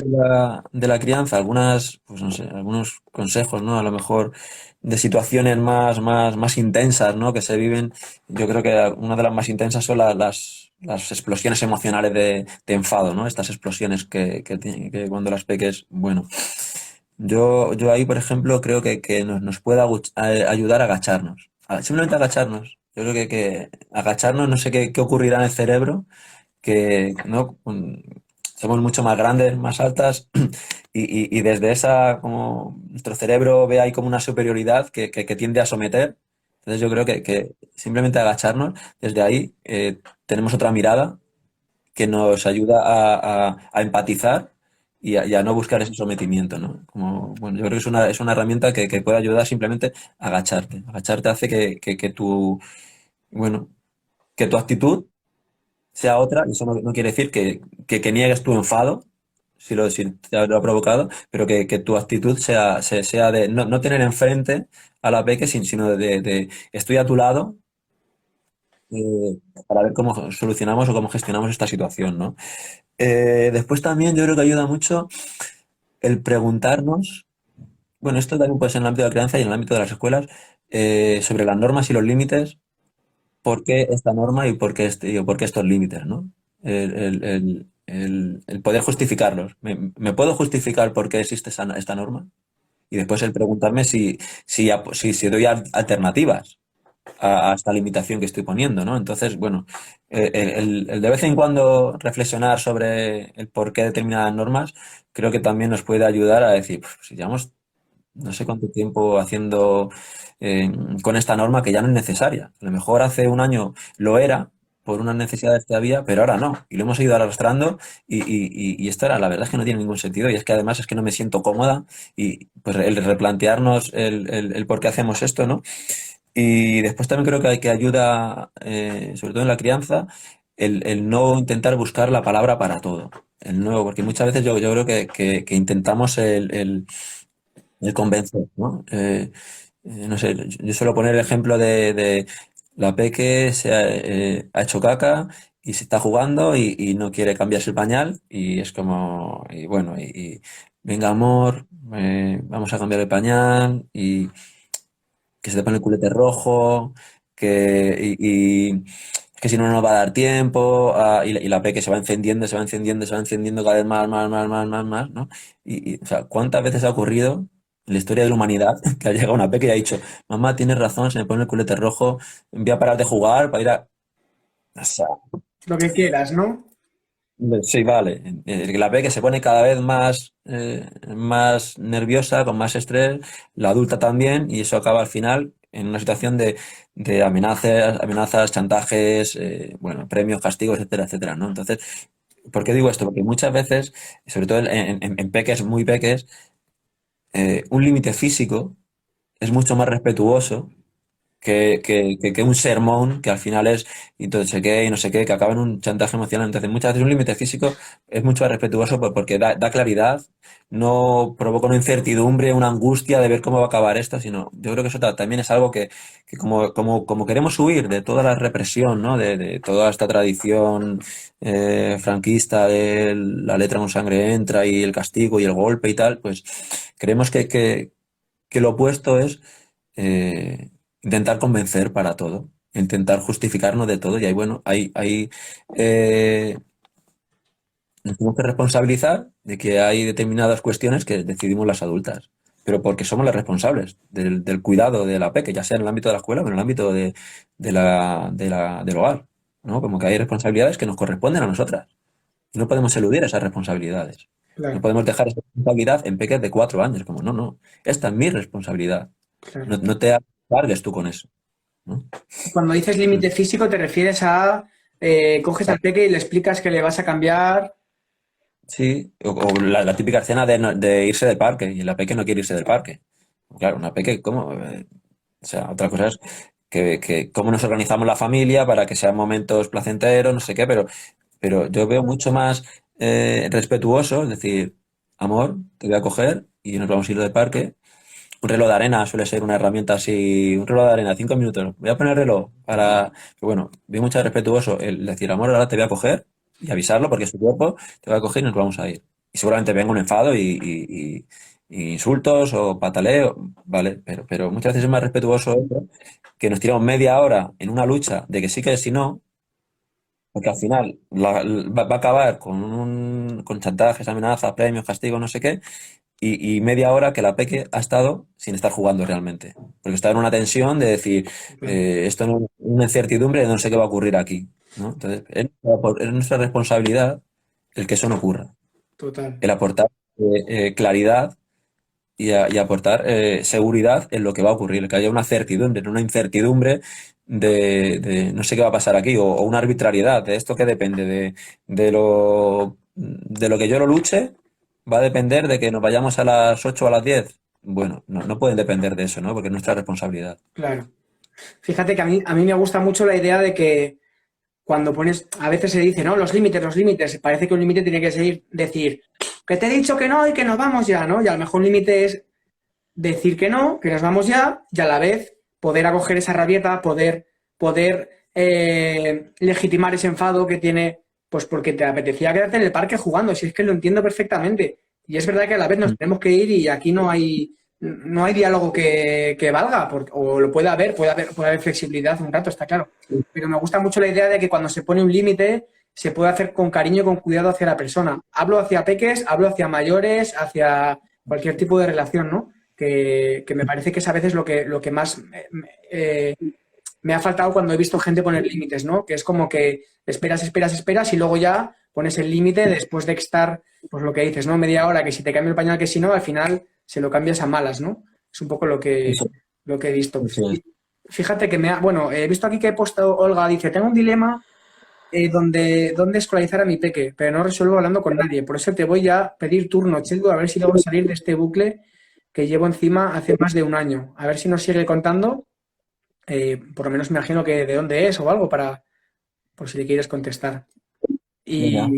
B: la crianza, pues no sé, algunos consejos, ¿no? A lo mejor de situaciones más intensas, ¿no? Que se viven. Yo creo que una de las más intensas son las explosiones emocionales de enfado, ¿no? Estas explosiones que cuando las peques, bueno. Yo ahí, por ejemplo, creo que nos puede ayudar a agacharnos. Simplemente agacharnos. Yo creo que agacharnos, no sé qué ocurrirá en el cerebro, que ¿no? Somos mucho más grandes, más altas, y desde esa, como nuestro cerebro ve ahí como una superioridad que tiende a someter. Entonces yo creo que simplemente agacharnos, desde ahí tenemos otra mirada que nos ayuda a empatizar y a no buscar ese sometimiento, ¿no? Como, bueno, yo creo que es una herramienta que puede ayudar simplemente a agacharte. Agacharte hace que bueno, que tu actitud sea otra, y eso no quiere decir que niegues tu enfado, si te lo ha provocado, pero que tu actitud sea de no tener enfrente a la peque, sino de estoy a tu lado para ver cómo solucionamos o cómo gestionamos esta situación, ¿no? Después también yo creo que ayuda mucho el preguntarnos, bueno, esto también puede ser en el ámbito de la crianza y en el ámbito de las escuelas, sobre las normas y los límites, por qué esta norma y por qué estos límites, ¿no? El poder justificarlos. ¿Me puedo justificar por qué existe esta norma? Y después el preguntarme si doy alternativas a esta limitación que estoy poniendo, ¿no? Entonces, bueno, el de vez en cuando reflexionar sobre el por qué determinadas normas, creo que también nos puede ayudar a decir, "Puf, si llevamos no sé cuánto tiempo haciendo eh, con esta norma que ya no es necesaria. A lo mejor hace un año lo era por unas necesidades que había, pero ahora no. Y lo hemos ido arrastrando y esto la verdad es que no tiene ningún sentido. Y es que además es que no me siento cómoda y pues el replantearnos el por qué hacemos esto, ¿no? Y después también creo que ayuda, sobre todo en la crianza, el no intentar buscar la palabra para todo. El no, porque muchas veces yo creo que intentamos el convencer, ¿no? No sé, yo suelo poner el ejemplo de la peque ha hecho caca y se está jugando y no quiere cambiarse el pañal y es como, y bueno, venga amor, vamos a cambiar el pañal y que se te pone el culete rojo, y que si no, no nos va a dar tiempo, y la peque se va encendiendo, se va encendiendo, se va encendiendo cada vez más, más, más, más, más, más, ¿no? O sea, ¿cuántas veces ha ocurrido en la historia de la humanidad que ha llegado una peque y ha dicho, mamá, tienes razón, se me pone el culete rojo, voy a parar de jugar para ir a... O sea,
A: Lo que quieras, ¿no?
B: sí, vale. La peque se pone cada vez más nerviosa, con más estrés, la adulta también, y eso acaba al final en una situación de amenazas, chantajes, bueno, premios, castigos, etcétera, etcétera, ¿no? Entonces, ¿por qué digo esto? Porque muchas veces, sobre todo en peques muy peques, un límite físico es mucho más respetuoso que un sermón que al final es y todo sé qué y no sé qué, que acaba en un chantaje emocional. Entonces, muchas veces un límite físico es mucho más respetuoso porque da claridad, no provoca una incertidumbre, una angustia de ver cómo va a acabar esto, sino yo creo que eso también es algo que como queremos huir de toda la represión, ¿no? De toda esta tradición franquista de la letra con sangre entra y el castigo y el golpe y tal, pues creemos que lo opuesto es eh, intentar convencer para todo, intentar justificarnos de todo. Y ahí, bueno, nos tenemos que responsabilizar de que hay determinadas cuestiones que decidimos las adultas, pero porque somos las responsables del cuidado de la peque, ya sea en el ámbito de la escuela o en el ámbito del hogar, ¿no? Como que hay responsabilidades que nos corresponden a nosotras. Y no podemos eludir esas responsabilidades. No
A: Claro,
B: podemos dejar esa responsabilidad en peques de 4 años, como no, no, esta es mi responsabilidad. No,
A: claro.
B: no te cargues tú con eso, ¿no?
A: Cuando dices límite físico, te refieres a coges al peque y le explicas que le vas a cambiar.
B: Sí, o la típica escena de irse del parque y la peque no quiere irse del parque. Claro, una peque, ¿cómo? O sea, otra cosa es que cómo nos organizamos la familia para que sean momentos placenteros, no sé qué, pero yo veo mucho más respetuoso, es decir, amor, te voy a coger y nos vamos a ir del parque. Un reloj de arena suele ser una herramienta así, un reloj de arena, 5 minutos. Voy a poner el reloj para, bueno, veo mucho respetuoso el decir, amor, ahora te voy a coger y avisarlo porque su cuerpo te va a coger y nos vamos a ir. Y seguramente venga un enfado y insultos o pataleo, ¿vale? Pero muchas veces es más respetuoso eso, que nos tiramos media hora en una lucha de que sí que si no, porque al final va a acabar con chantajes, amenazas, premios, castigos, no sé qué, y media hora que la Peque ha estado sin estar jugando realmente. Porque está en una tensión de decir,
A: Claro,
B: esto no es una incertidumbre de no sé qué va a ocurrir aquí, ¿no? Entonces, es nuestra responsabilidad el que eso no ocurra,
A: total.
B: el aportar claridad y aportar seguridad en lo que va a ocurrir, que haya una certidumbre, no una incertidumbre de no sé qué va a pasar aquí, o una arbitrariedad, de esto que depende de lo que yo lo luche, va a depender de que nos vayamos a las 8 o a las 10. Bueno, no pueden depender de eso, ¿no? Porque es nuestra responsabilidad.
A: Claro. Fíjate que a mí me gusta mucho la idea de que cuando pones, a veces se dice, ¿no? Los límites. Parece que un límite tiene que ser decir, que te he dicho que no y que nos vamos ya, ¿no? Y a lo mejor un límite es decir que no, que nos vamos ya, y a la vez poder acoger esa rabieta, poder legitimar ese enfado que tiene, pues porque te apetecía quedarte en el parque jugando, si es que lo entiendo perfectamente. Y es verdad que a la vez nos tenemos que ir y aquí no hay diálogo que valga, o lo puede haber flexibilidad un rato, está claro. Pero me gusta mucho la idea de que cuando se pone un límite se puede hacer con cariño y con cuidado hacia la persona. Hablo hacia peques, hablo hacia mayores, hacia cualquier tipo de relación, ¿no? Que me parece que es a veces lo que más me ha faltado cuando he visto gente poner límites, ¿no? Que es como que esperas y luego ya pones el límite después de estar, pues lo que dices, ¿no? Media hora, que si te cambia el pañal, que si no, al final se lo cambias a malas, ¿no? Es un poco lo que,
B: Eso,
A: lo que he visto.
B: eso es.
A: Y fíjate que bueno, he visto aquí que he puesto, Olga dice, tengo un dilema donde escolarizar a mi peque, pero no resuelvo hablando con nadie. Por eso te voy a pedir turno, Chelgo, a ver si logro salir de este bucle que llevo encima hace más de un año. A ver si nos sigue contando. Por lo menos me imagino que de dónde es o algo por si le quieres contestar.
B: Venga.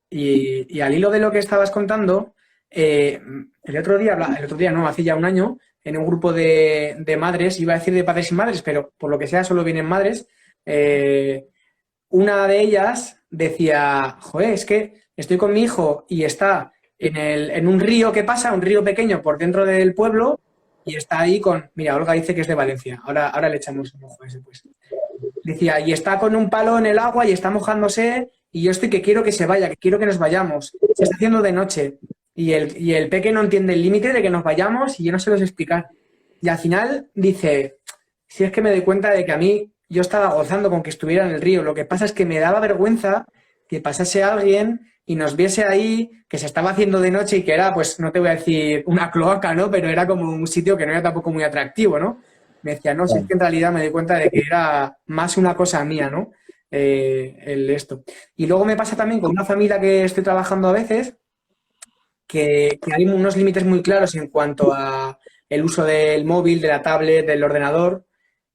A: Y al hilo de lo que estabas contando, eh, el otro día no, hace ya un año, en un grupo de madres, iba a decir de padres y madres, pero por lo que sea solo vienen madres, una de ellas decía, joder, es que estoy con mi hijo y está en un río que pasa, un río pequeño por dentro del pueblo, y está ahí mira, Olga dice que es de Valencia, ahora le echamos un ojo a ese pues. Decía, y está con un palo en el agua y está mojándose, y yo estoy que quiero que se vaya, que quiero que nos vayamos. Se está haciendo de noche, y el peque no entiende el límite de que nos vayamos, y yo no sé los explicar. Y al final dice, si es que me doy cuenta de que a mí yo estaba gozando con que estuviera en el río. Lo que pasa es que me daba vergüenza que pasase alguien y nos viese ahí, que se estaba haciendo de noche y que era, pues no te voy a decir una cloaca, ¿no? Pero era como un sitio que no era tampoco muy atractivo, ¿no? Me decía, no, si es que en realidad me di cuenta de que era más una cosa mía, ¿no? El esto. Y luego me pasa también con una familia que estoy trabajando a veces, que hay unos límites muy claros en cuanto a el uso del móvil, de la tablet, del ordenador,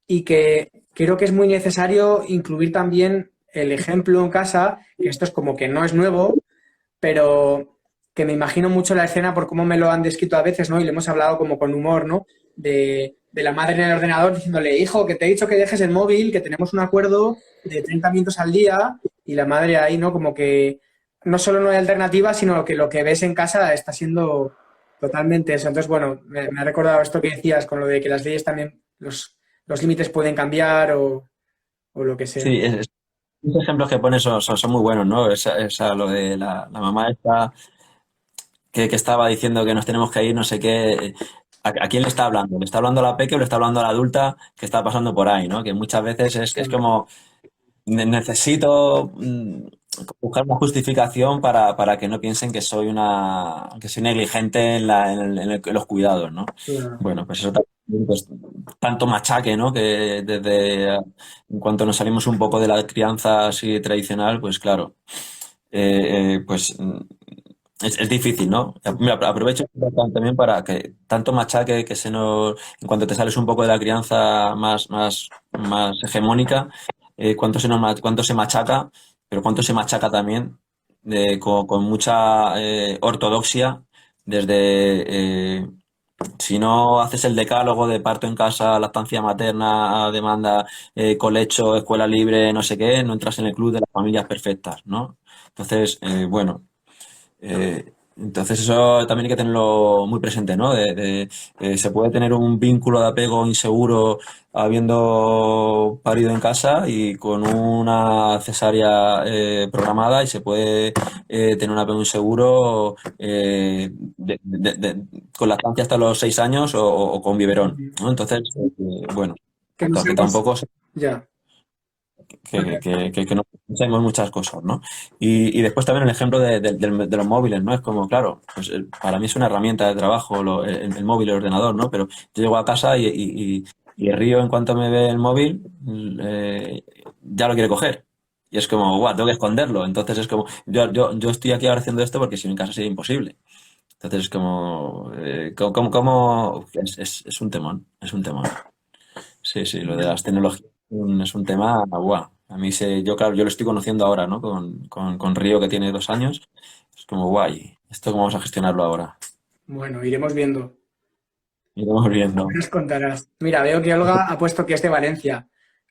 A: y que creo que es muy necesario incluir también el ejemplo en casa, que esto es como que no es nuevo, pero que me imagino mucho la escena por cómo me lo han descrito a veces, ¿no? Y le hemos hablado como con humor, ¿no? De la madre en el ordenador diciéndole, hijo, que te he dicho que dejes el móvil, que tenemos un acuerdo de 30 minutos al día, y la madre ahí, ¿no? Como que no solo no hay alternativa, sino que lo que ves en casa está siendo totalmente eso. Entonces, bueno, me ha recordado esto que decías con lo de que las leyes también, los límites pueden cambiar o lo que sea.
B: Sí, esos ejemplos que pones son muy buenos, ¿no? Lo de la mamá esta que estaba diciendo que nos tenemos que ir, no sé qué. ¿A quién le está hablando? ¿Le está hablando a la peque o le está hablando a la adulta que está pasando por ahí, ¿no? Que muchas veces es como necesito buscar una justificación para que no piensen que soy negligente en los cuidados, ¿no?
A: Claro,
B: Bueno, pues eso también, pues, tanto machaque, ¿no? Que desde en cuanto nos salimos un poco de la crianza así tradicional, pues claro, pues es difícil, ¿no? Mira, aprovecho también para que tanto machaque que en cuanto te sales un poco de la crianza más hegemónica, cuánto se machaca, pero cuánto se machaca también con mucha ortodoxia desde si no haces el decálogo de parto en casa, lactancia materna, demanda, colecho, escuela libre, no sé qué, no entras en el club de las familias perfectas, ¿no? Entonces, bueno. Entonces eso también hay que tenerlo muy presente, ¿no? Se puede tener un vínculo de apego inseguro habiendo parido en casa y con una cesárea programada y se puede tener un apego inseguro con lactancia hasta los 6 años o con biberón,
A: Ujú.
B: ¿no? Entonces, bueno,
A: Que no
B: que
A: seamos,
B: tampoco
A: ya.
B: que no sabemos muchas cosas, ¿no? Y después también el ejemplo de los móviles, ¿no? Es como, claro, pues para mí es una herramienta de trabajo el móvil, el ordenador, ¿no? Pero yo llego a casa y el río en cuanto me ve el móvil, ya lo quiere coger. Y es como, guau, tengo que esconderlo. Entonces es como, yo estoy aquí ahora haciendo esto porque si no en casa sería imposible. Entonces es como, es un temón, es un temón. Sí, sí, lo de las tecnologías es un tema, guau. A mí yo, claro, yo lo estoy conociendo ahora, ¿no? Con Río, que tiene 2 años. Es como, guay, ¿esto cómo vamos a gestionarlo ahora?
A: Bueno, iremos viendo.
B: Iremos viendo.
A: Nos contarás. Mira, veo que Olga ha puesto que es de Valencia.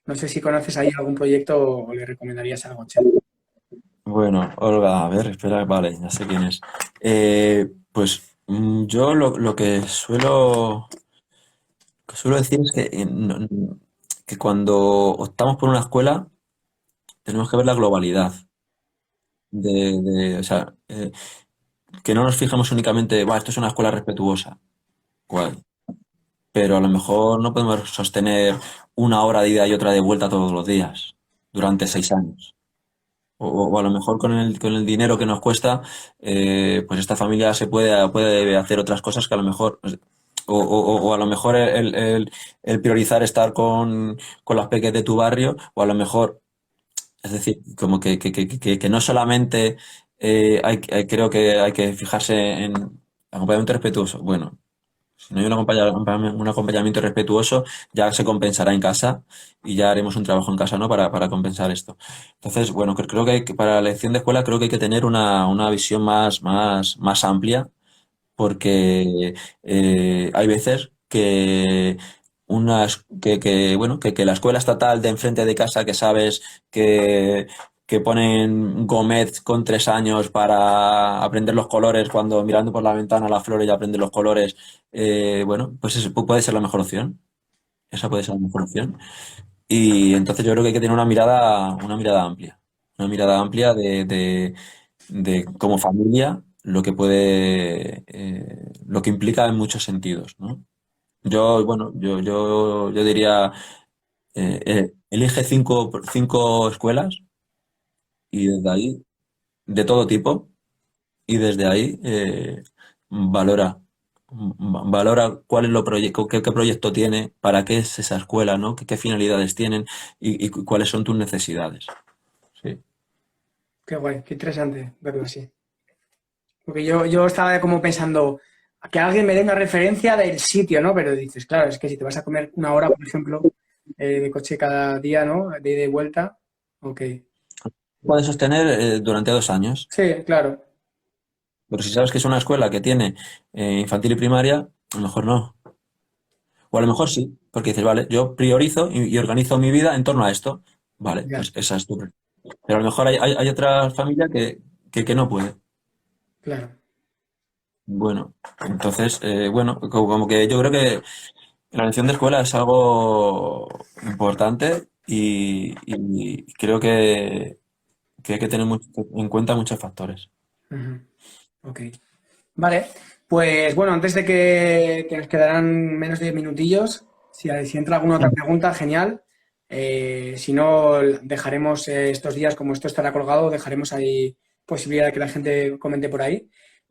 A: No sé si conoces ahí algún proyecto o le recomendarías algo, Chel.
B: Bueno, Olga, a ver, espera, vale, ya sé quién es. Pues yo lo que suelo decir es que, que cuando optamos por una escuela tenemos que ver la globalidad. O sea, que no nos fijemos únicamente, "Buah, esto es una escuela respetuosa. Guay. Pero a lo mejor no podemos sostener una hora de ida y otra de vuelta todos los días durante 6 años. O a lo mejor con el dinero que nos cuesta, pues esta familia puede hacer otras cosas que a lo mejor, o a lo mejor el priorizar estar con las peques de tu barrio, o a lo mejor, es decir, como que no solamente creo que hay que fijarse en acompañamiento respetuoso. Bueno, si no hay un acompañamiento respetuoso, ya se compensará en casa y ya haremos un trabajo en casa, ¿no? Para compensar esto. Entonces, bueno, creo que para la elección de escuela creo que hay que tener una visión más amplia porque hay veces bueno, que la escuela estatal de enfrente de casa que sabes que, que ponen Gómez con 3 años para aprender los colores cuando mirando por la ventana las flores y aprender los colores, bueno, pues eso puede ser la mejor opción. Esa puede ser la mejor opción. Y entonces yo creo que hay que tener una mirada amplia. Una mirada amplia de como familia lo que implica en muchos sentidos, ¿no? Bueno, yo diría, elige cinco escuelas y desde ahí, de todo tipo, y desde ahí valora, valora cuál es qué proyecto tiene, para qué es esa escuela, ¿no? Qué finalidades tienen y cuáles son tus necesidades. Sí.
A: Qué guay, qué interesante verlo así. Porque yo estaba como pensando que alguien me dé una referencia del sitio, ¿no? Pero dices, claro, es que si te vas a comer una hora, por ejemplo, de coche cada día, ¿no? De ida y vuelta. Ok.
B: Puedes sostener durante 2 años,
A: Sí, claro.
B: pero si sabes que es una escuela que tiene infantil y primaria, a lo mejor no. O a lo mejor sí, porque dices, vale, yo priorizo y organizo mi vida en torno a esto. Vale,
A: Ya,
B: pues esa es tu. Pero a lo mejor hay otra familia que no puede.
A: claro.
B: Bueno, entonces, bueno, como que yo creo que la elección de escuela es algo importante y creo que hay que tener en cuenta muchos factores.
A: Ujú. Ok. Vale. Pues bueno, antes de que nos quedarán menos de 10 minutillos, si entra alguna otra pregunta, genial. Si no, dejaremos estos días, como esto estará colgado, dejaremos ahí posibilidad de que la gente comente por ahí.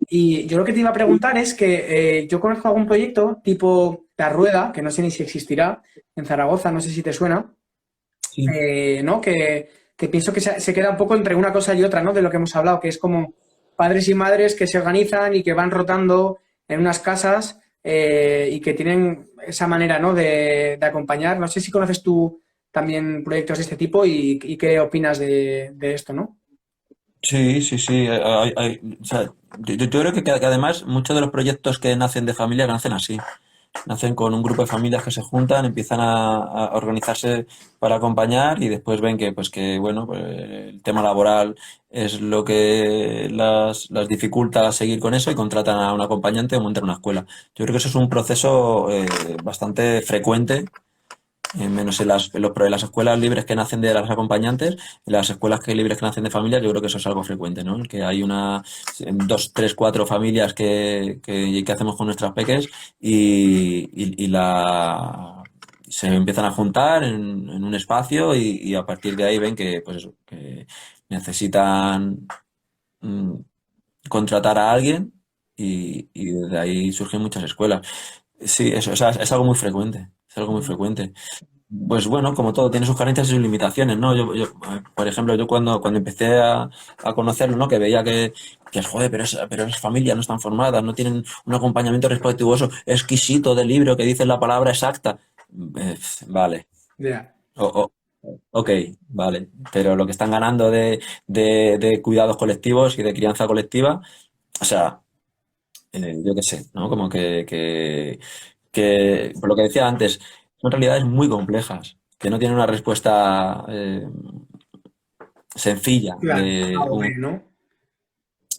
A: Y yo lo que te iba a preguntar es que yo conozco algún proyecto tipo La Rueda, que no sé ni si existirá, en Zaragoza, no sé si te suena,
B: Sí.
A: ¿no? Que pienso que se queda un poco entre una cosa y otra, ¿no? De lo que hemos hablado, que es como padres y madres que se organizan y que van rotando en unas casas y que tienen esa manera, ¿no? De acompañar. No sé si conoces tú también proyectos de este tipo y qué opinas de esto, ¿no?
B: Sí, sí, sí. O sea, yo creo que además muchos de los proyectos que nacen de familia nacen así. nacen con un grupo de familias que se juntan, empiezan a organizarse para acompañar y después ven que, pues que bueno, pues el tema laboral es lo que las dificulta seguir con eso y contratan a un acompañante o montan una escuela. Yo creo que eso es un proceso bastante frecuente menos en las escuelas libres que nacen de las acompañantes, en las escuelas libres que nacen de familias, yo creo que eso es algo frecuente, ¿no? Que hay dos, tres, cuatro familias que hacemos con nuestras peques y se empiezan a juntar en un espacio y a partir de ahí ven que, pues eso, que necesitan mm, contratar a alguien y desde ahí surgen muchas escuelas. Sí, eso, o sea, es algo muy frecuente, es algo muy
A: Ujú.
B: frecuente. Pues bueno, como todo, tiene sus carencias y sus limitaciones, ¿no? Por ejemplo, yo cuando empecé a conocerlo, ¿no? Que veía joder, pero esas familias no están formadas, no tienen un acompañamiento respetuoso, exquisito del libro que dice la palabra exacta. Eh, vale,
A: Ya.
B: o- o- ok, vale, pero lo que están ganando de cuidados colectivos y de crianza colectiva, o sea, yo qué sé, ¿no? Como que, por lo que decía antes, son realidades muy complejas, que no tienen una respuesta sencilla
A: Claro, A o B, ¿no?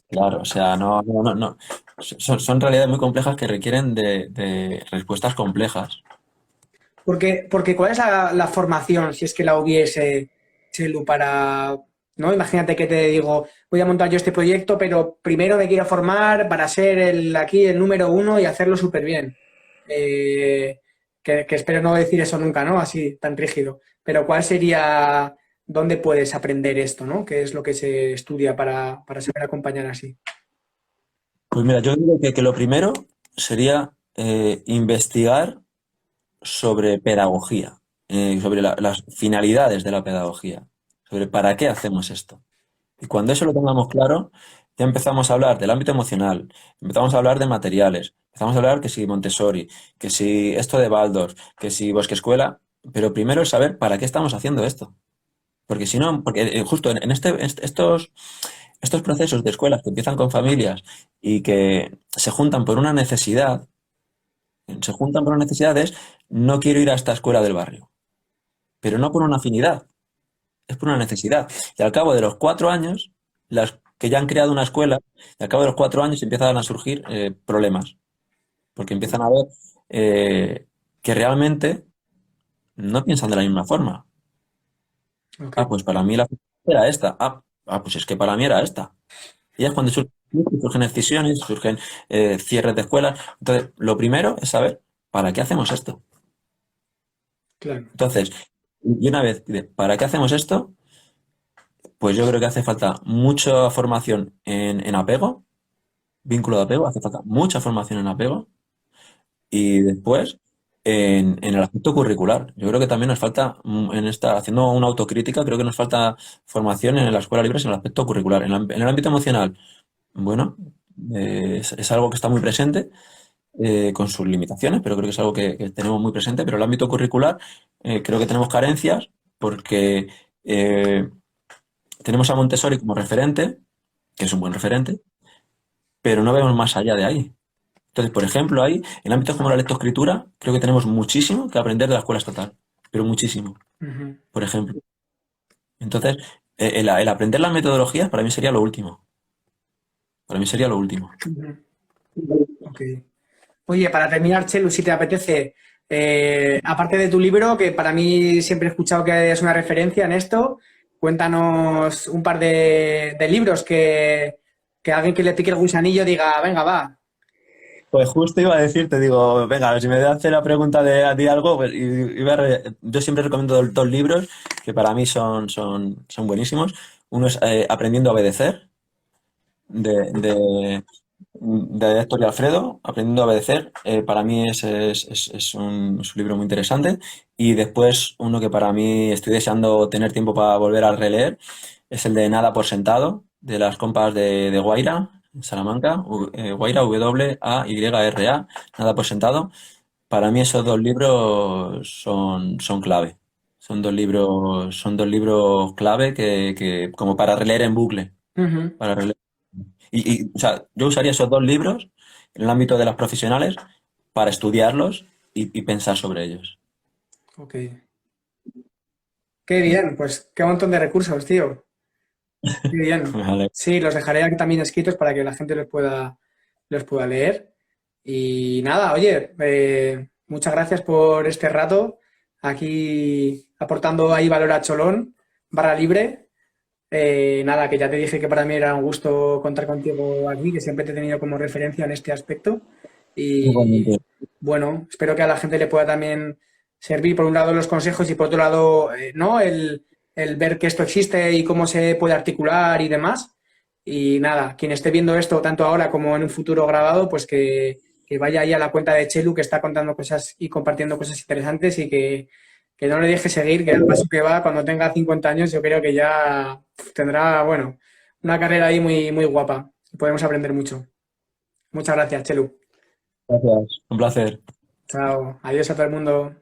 B: claro, o sea, no. Son realidades muy complejas que requieren de respuestas complejas.
A: Porque ¿cuál es la formación, si es que la hubiese, Chelu, para, ¿no? Imagínate que te digo, voy a montar yo este proyecto, pero primero me quiero formar para ser aquí el número uno y hacerlo súper bien. Eh, que espero no decir eso nunca, ¿no? Así, tan rígido. Pero ¿cuál sería, dónde puedes aprender esto, ¿no? ¿Qué es lo que se estudia para saber acompañar así?
B: Pues mira, yo digo que lo primero sería investigar sobre pedagogía, sobre las finalidades de la pedagogía, sobre para qué hacemos esto. Y cuando eso lo tengamos claro, ya empezamos a hablar del ámbito emocional, empezamos a hablar de materiales, empezamos a hablar que si Montessori, que si esto de Waldorf, que si Bosque Escuela, pero primero es saber para qué estamos haciendo esto. Porque si no, porque justo estos procesos de escuelas que empiezan con familias y que se juntan por una necesidad es, no quiero ir a esta escuela del barrio, pero no por una afinidad, es por una necesidad. Y al cabo de los 4 años, las que ya han creado una escuela, y al cabo de los 4 años empiezan a surgir problemas, porque empiezan a ver que realmente no piensan de la misma forma.
A: Ok.
B: Ah, pues para mí la era esta. Pues es que para mí era esta. Y es cuando surgen escisiones, surgen cierres de escuelas. Entonces, lo primero es saber para qué hacemos esto.
A: Claro.
B: Entonces, y una vez, ¿para qué hacemos esto? Pues yo creo que hace falta mucha formación en apego, vínculo de apego, hace falta mucha formación en apego y después en el aspecto curricular. Yo creo que también nos falta, haciendo una autocrítica, creo que nos falta formación en la escuela libre en el aspecto curricular. En el ámbito emocional, bueno, es algo que está muy presente. Con sus limitaciones, pero creo que es algo que tenemos muy presente. Pero el ámbito curricular, creo que tenemos carencias porque tenemos a Montessori como referente, que es un buen referente, pero no vemos más allá de ahí. Entonces, por ejemplo, ahí, en ámbitos como la lectoescritura, creo que tenemos muchísimo que aprender de la escuela estatal, pero muchísimo,
A: Ujú,
B: por ejemplo. Entonces, el aprender las metodologías para mí sería lo último. Para mí sería lo último.
A: ujú. Ok. Oye, para terminar, Chelu, si te apetece, aparte de tu libro, que para mí siempre he escuchado que es una referencia en esto, cuéntanos un par de libros que alguien que le pique el gusanillo diga, venga, va.
B: Pues justo iba a decirte, digo, venga, a ver si me hace la pregunta de algo, pues, yo siempre recomiendo dos libros que para mí son buenísimos. Uno es Aprendiendo a obedecer, de, de, de Héctor y Alfredo, Aprendiendo a obedecer. Para mí es un libro muy interesante. Y después uno que para mí estoy deseando tener tiempo para volver a releer, es el de Nada por sentado, de las compas de Guaira, en Salamanca, Guaira, Wayra, Nada por sentado. Para mí esos dos libros son clave. Son dos libros clave que como para releer en bucle.
A: Ujú,
B: Para releer. O sea, yo usaría esos dos libros en el ámbito de las profesionales para estudiarlos y pensar sobre ellos.
A: Ok. Qué bien, pues qué montón de recursos, tío. Qué bien.
B: Vale.
A: Sí, los dejaré aquí también escritos para que la gente los pueda leer. Y nada, oye, muchas gracias por este rato aquí aportando ahí valor a Cholón, barra libre. Nada, que ya te dije que para mí era un gusto contar contigo aquí, que siempre te he tenido como referencia en este aspecto. Y
B: Igualmente.
A: bueno, espero que a la gente le pueda también servir, por un lado, los consejos y por otro lado, ¿no? El ver que esto existe y cómo se puede articular y demás. Y nada, quien esté viendo esto tanto ahora como en un futuro grabado, pues que vaya ahí a la cuenta de Chelu, que está contando cosas y compartiendo cosas interesantes y que no le deje seguir, que al paso que va, cuando tenga 50 años, yo creo que ya tendrá, bueno, una carrera ahí muy, muy guapa. Podemos aprender mucho. Muchas gracias, Chelu.
B: Gracias. Un placer.
A: Chao. Adiós a todo el mundo.